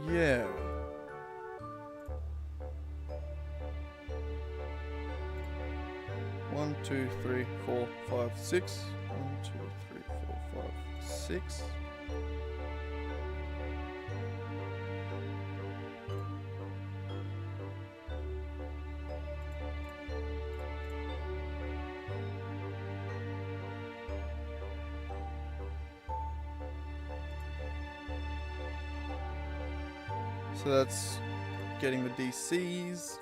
yeah. One, two, three, four, five, six. 1, 2, 3, 4, 5, 6. So that's getting the DCs.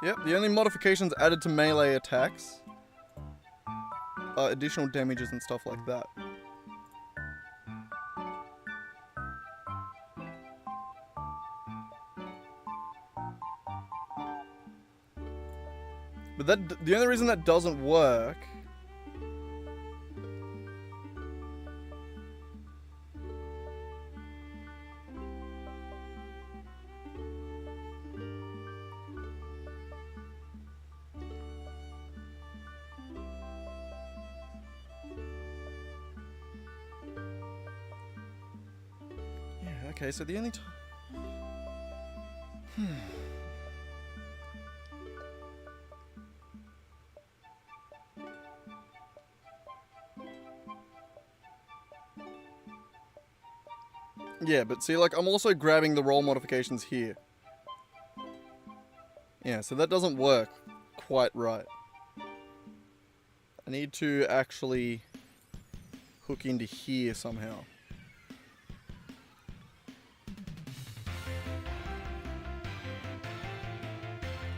Yep, the only modifications added to melee attacks are additional damages and stuff like that. But the only reason that doesn't work okay, so the only time... Yeah, but see, like, I'm also grabbing the roll modifications here. Yeah, so that doesn't work quite right. I need to actually hook into here somehow.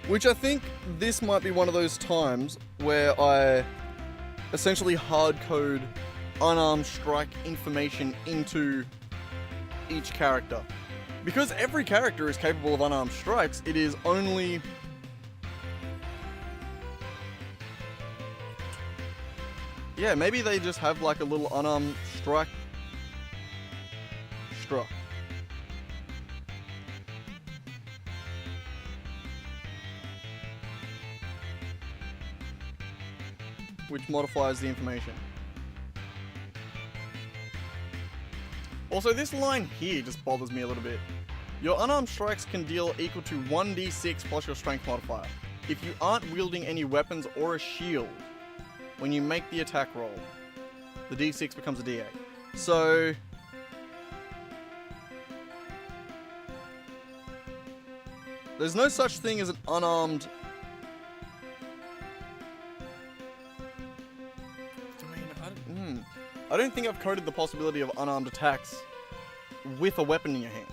Which I think this might be one of those times where I essentially hard code unarmed strike information into each character. Because every character is capable of unarmed strikes, it is only... Yeah, maybe they just have like a little unarmed strike struck. Which modifies the information. Also, this line here just bothers me a little bit. Your unarmed strikes can deal equal to 1d6 plus your strength modifier. If you aren't wielding any weapons or a shield, when you make the attack roll, the d6 becomes a d8. So... there's no such thing as an unarmed... I don't think I've coded the possibility of unarmed attacks with a weapon in your hand.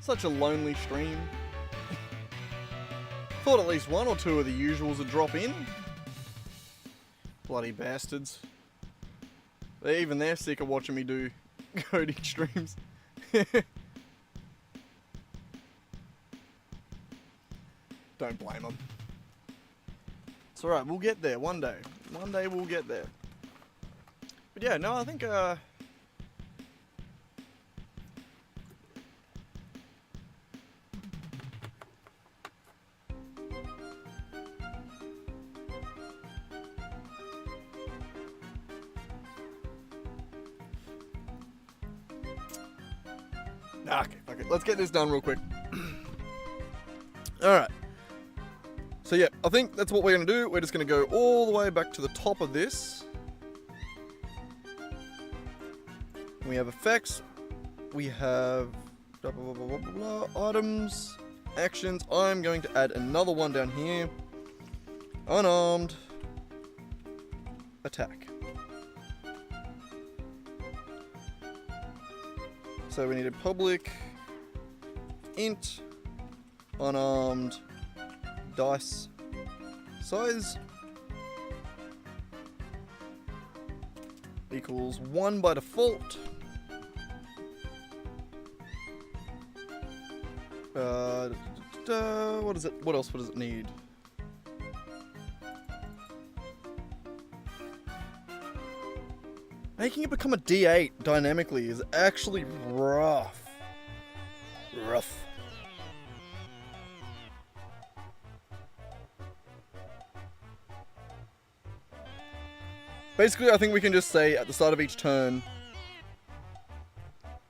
Such a lonely stream. Thought at least one or two of the usuals would drop in. Bloody bastards. Even they're sick of watching me do coding streams. Don't blame them. It's alright, we'll get there one day. One day we'll get there. But yeah, no, I think okay, fuck it. Let's get this done real quick. Alright. So yeah, I think that's what we're going to do. We're just going to go all the way back to the top of this. We have effects. We have blah, blah, blah, blah, blah, blah, items, actions. I'm going to add another one down here. Unarmed attack. So we need a public int unarmed dice size equals 1 by default. What is it? What else does it need? Making it become a D8 dynamically is actually rough. Basically, I think we can just say at the start of each turn,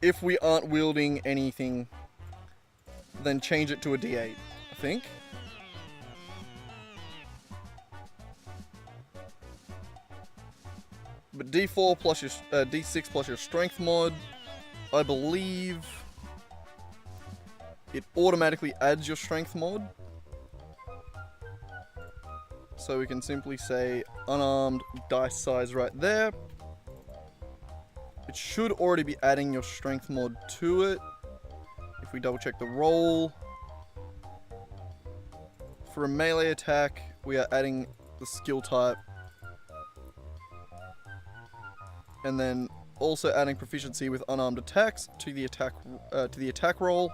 if we aren't wielding anything, then change it to a D8, I think. But D4 plus your D6 plus your strength mod, I believe it automatically adds your strength mod. So we can simply say unarmed dice size right there. It should already be adding your strength mod to it. If we double check the roll. For a melee attack, we are adding the skill type. And then also adding proficiency with unarmed attacks to the attack roll.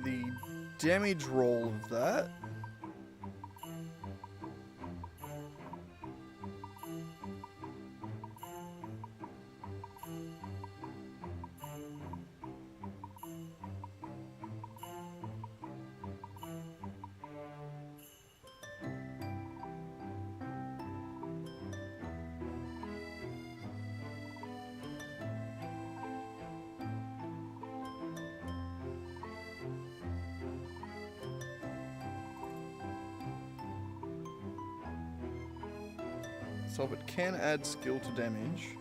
The damage roll of that. So it can add skill to damage.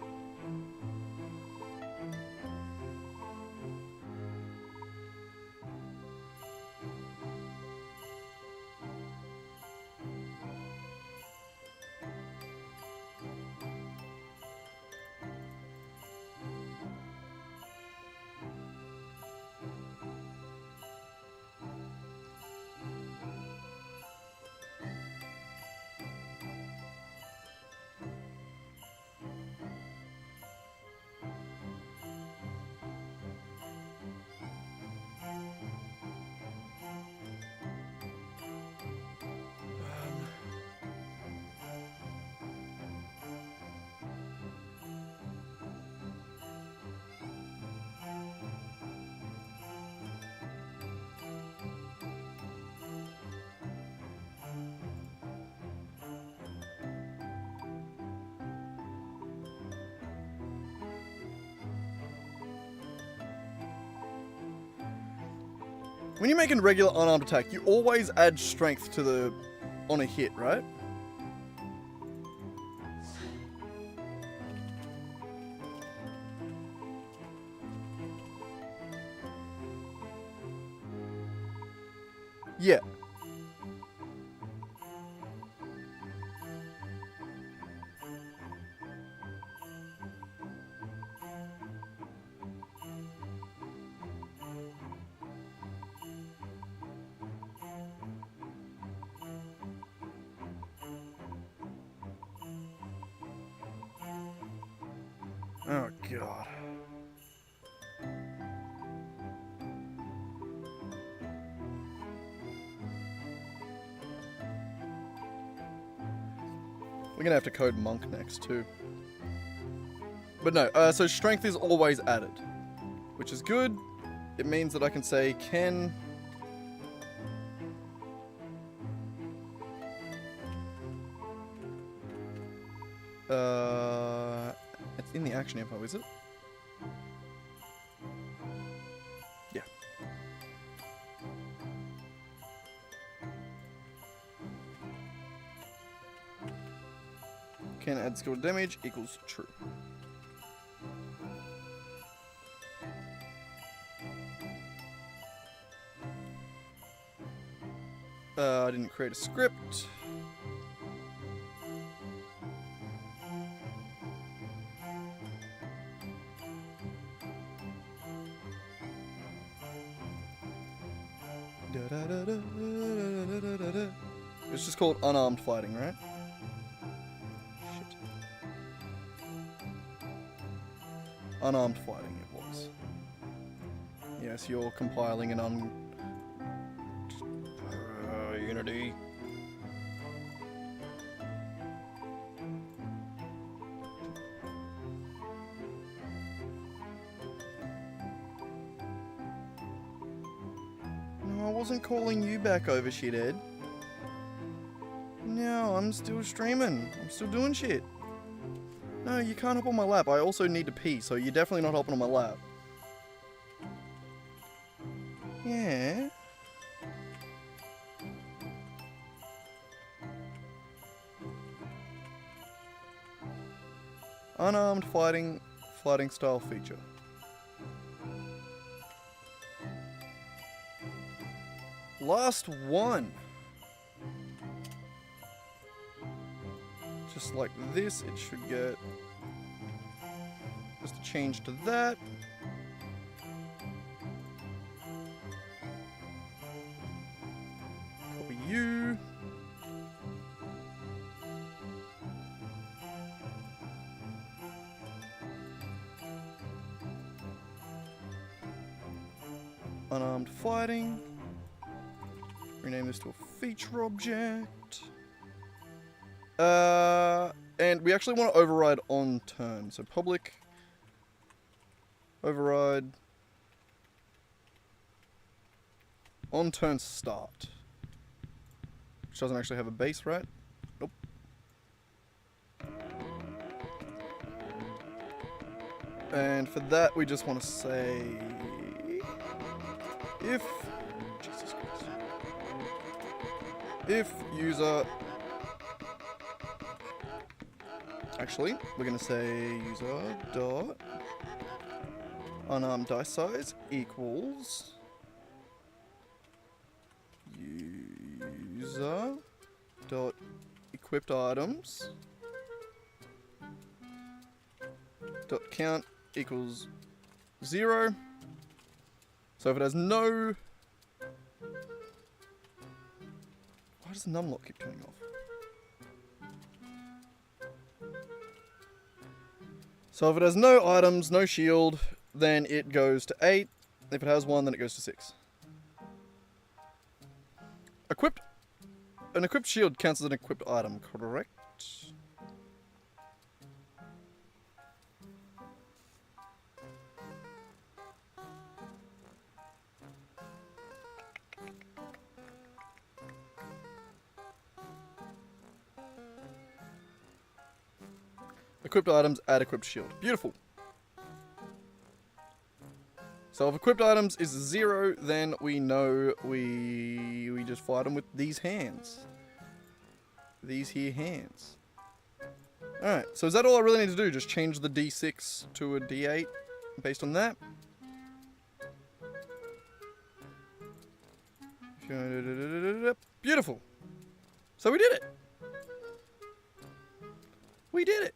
When you're making regular unarmed attack, you always add strength to the on a hit, right? Yeah. Oh, God. We're gonna have to code monk next, too. But no, so strength is always added, which is good. It means that I can say can... It's in the action info, is it? Yeah. Can add skill damage equals true. I didn't create a script. It's just called unarmed fighting, right? Shit. Unarmed fighting it was. Yes, you're compiling an Unity. I wasn't calling you back over, shithead. No, I'm still streaming. I'm still doing shit. No, you can't hop on my lap. I also need to pee, so you're definitely not hopping on my lap. Yeah. Unarmed fighting style feature. Last one. Just like this, it should get just a change to that. Copy you. Unarmed fighting. Rename this to a feature object. And we actually want to override on turn. So public override on turn start. Which doesn't actually have a base, right? Nope. And for that, we just want to say if Jesus Christ. If user actually, we're going to say user dot unarmed dice size equals user dot equipped items dot count equals 0. So if it has no... Why does the numlock keep turning off? So if it has no items, no shield, then it goes to 8. If it has 1, then it goes to 6. An equipped shield counts as an equipped item, correct? Equipped items, add equipped shield. Beautiful. So if equipped items is 0, then we know we just fight them with these hands. These here hands. Alright, so is that all I really need to do? Just change the D6 to a D8 based on that? Beautiful. So we did it. We did it.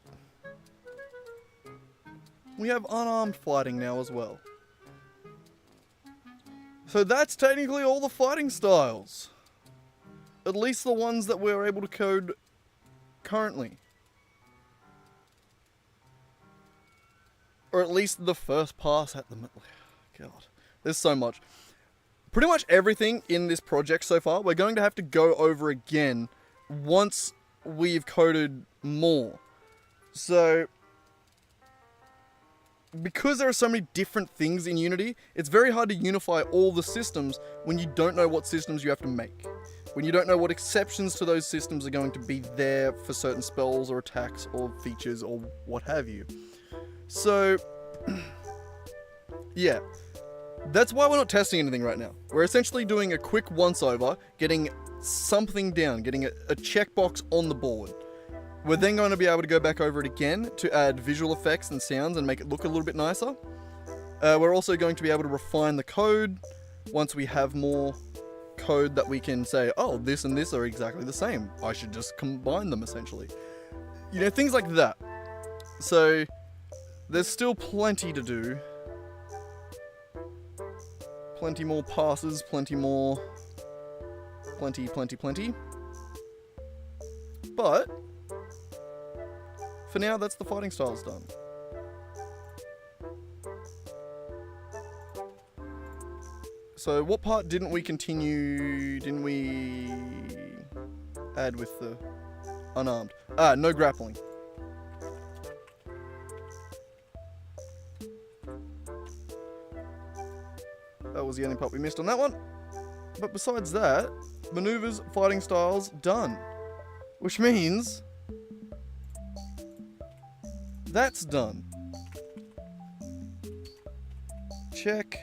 We have unarmed fighting now as well. So that's technically all the fighting styles. At least the ones that we're able to code currently. Or at least the first pass at them. God, there's so much. Pretty much everything in this project so far, we're going to have to go over again once we've coded more. So, because there are so many different things in Unity, it's very hard to unify all the systems when you don't know what systems you have to make. When you don't know what exceptions to those systems are going to be there for certain spells or attacks or features or what have you. So, yeah. That's why we're not testing anything right now. We're essentially doing a quick once-over, getting something down, getting a checkbox on the board. We're then going to be able to go back over it again to add visual effects and sounds and make it look a little bit nicer. We're also going to be able to refine the code once we have more code that we can say, oh, this and this are exactly the same. I should just combine them, essentially. You know, things like that. So, there's still plenty to do. Plenty more passes, plenty. But, for now, that's the fighting styles done. So, what part didn't we add with the unarmed? No grappling. That was the only part we missed on that one. But besides that, maneuvers, fighting styles, done. Which means that's done. Check.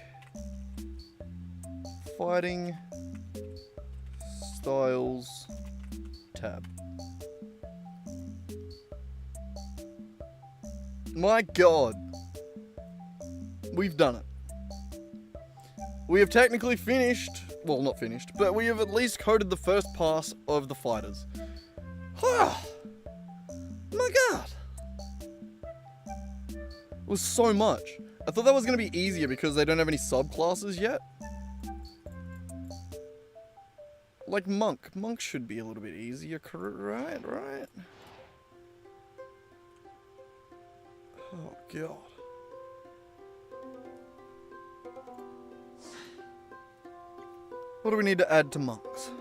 Fighting styles tab. My god. We've done it. We have technically finished, well, not finished, but we have at least coded the first pass of the fighters. My god. It was so much. I thought that was going to be easier because they don't have any subclasses yet. Like Monk. Monk should be a little bit easier, right? Right? Oh, God. What do we need to add to Monks?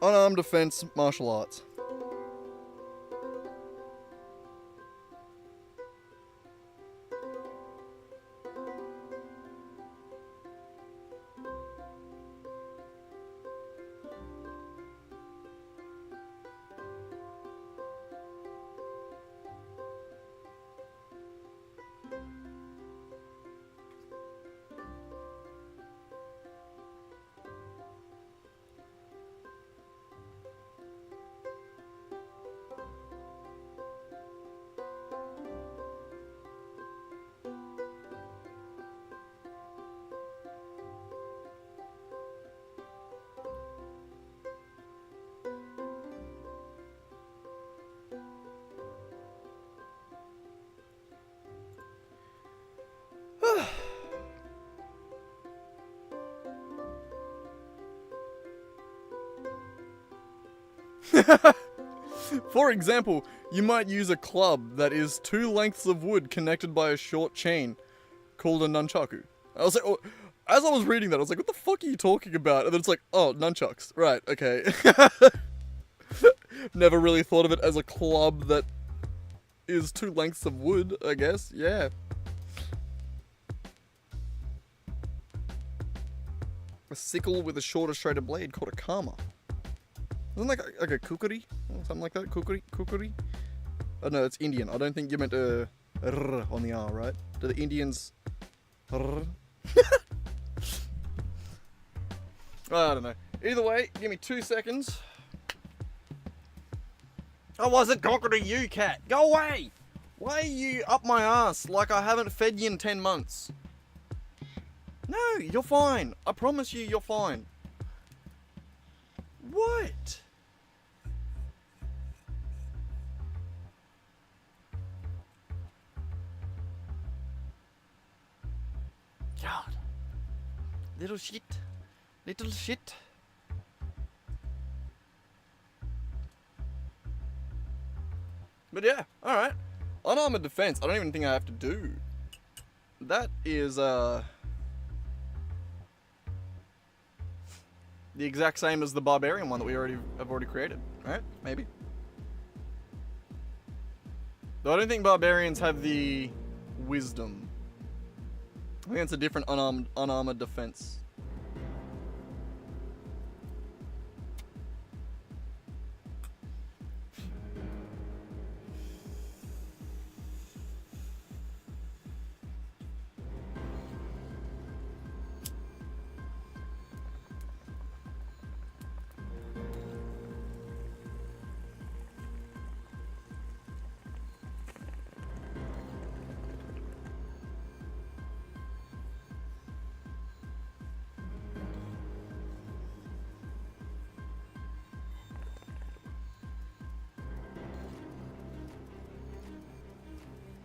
Unarmed defense, martial arts. For example, you might use a club that is 2 lengths of wood connected by a short chain called a nunchaku. I was like, oh, as I was reading that, I was like, what the fuck are you talking about? And then it's like, oh, nunchucks. Right, okay. Never really thought of it as a club that is 2 lengths of wood, I guess. Yeah. A sickle with a shorter, straighter blade called a kama. Isn't that like a kukuri? Or something like that? Kukuri? Oh no, it's Indian. I don't think you meant a r on the R, right? Do the Indians r? I don't know. Either way, give me 2 seconds. I wasn't talking to you, cat. Go away! Why are you up my ass like I haven't fed you in 10 months? No, you're fine. I promise you, you're fine. What? God. Little shit. Little shit. But yeah, alright. Unarmored defense, I don't even think I have to do. That is, the exact same as the barbarian one that we have already created, right? Maybe. Though I don't think barbarians have the wisdom. I think it's a different unarmored defense.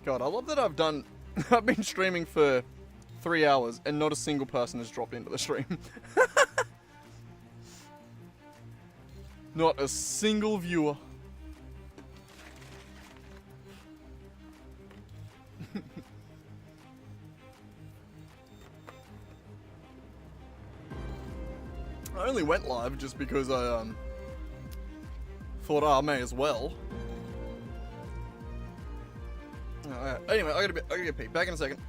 God, I love that I've been streaming for 3 hours and not a single person has dropped into the stream. Not a single viewer. I only went live just because I thought, oh, I may as well. Anyway, I gotta get pee. Back in a second.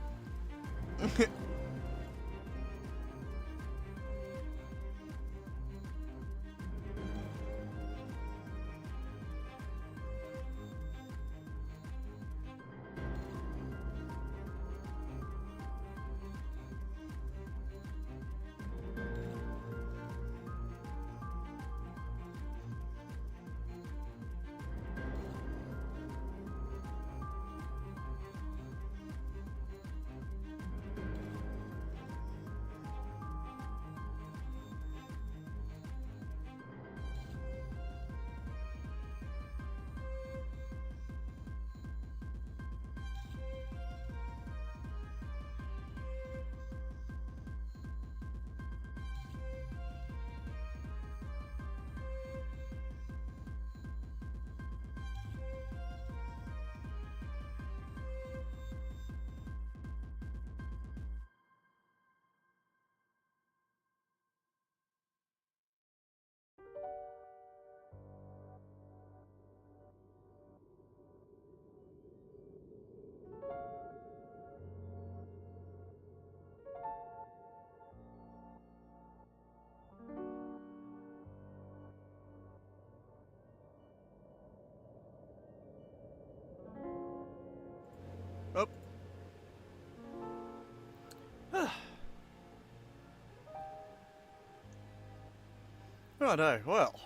Righto, well.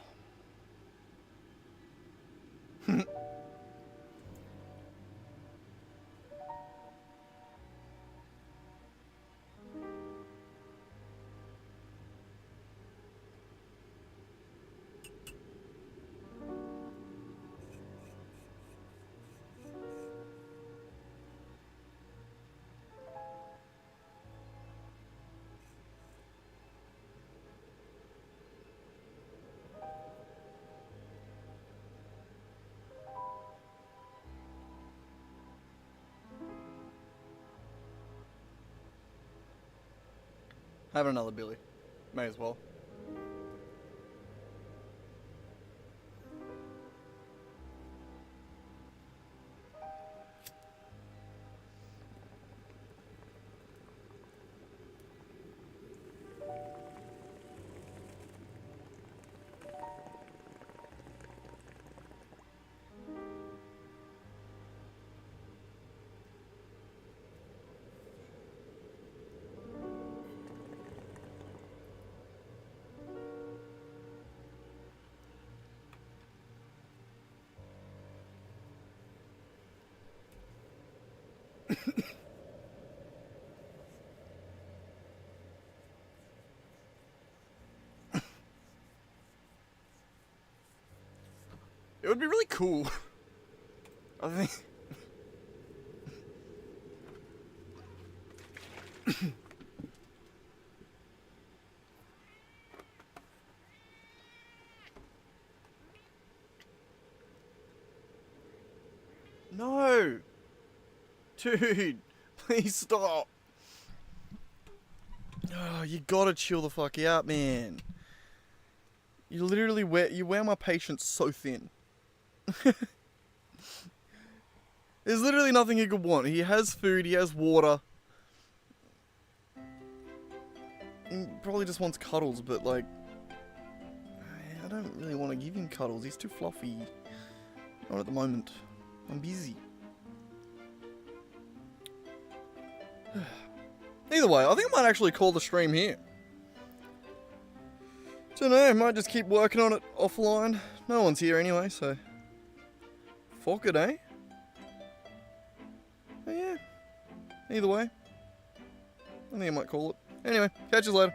Have another Billy. May as well. It would be really cool. I think. No! Dude, please stop. Oh, you gotta chill the fuck out, man. You literally wear my patience so thin. There's literally nothing he could want. He has food, he has water. He probably just wants cuddles, but like... I don't really want to give him cuddles, he's too fluffy. Not at the moment. I'm busy. Either way, I think I might actually call the stream here. Don't know, I might just keep working on it offline. No one's here anyway, so... Fuck it, eh? But yeah. Either way. I think I might call it. Anyway, catch you later.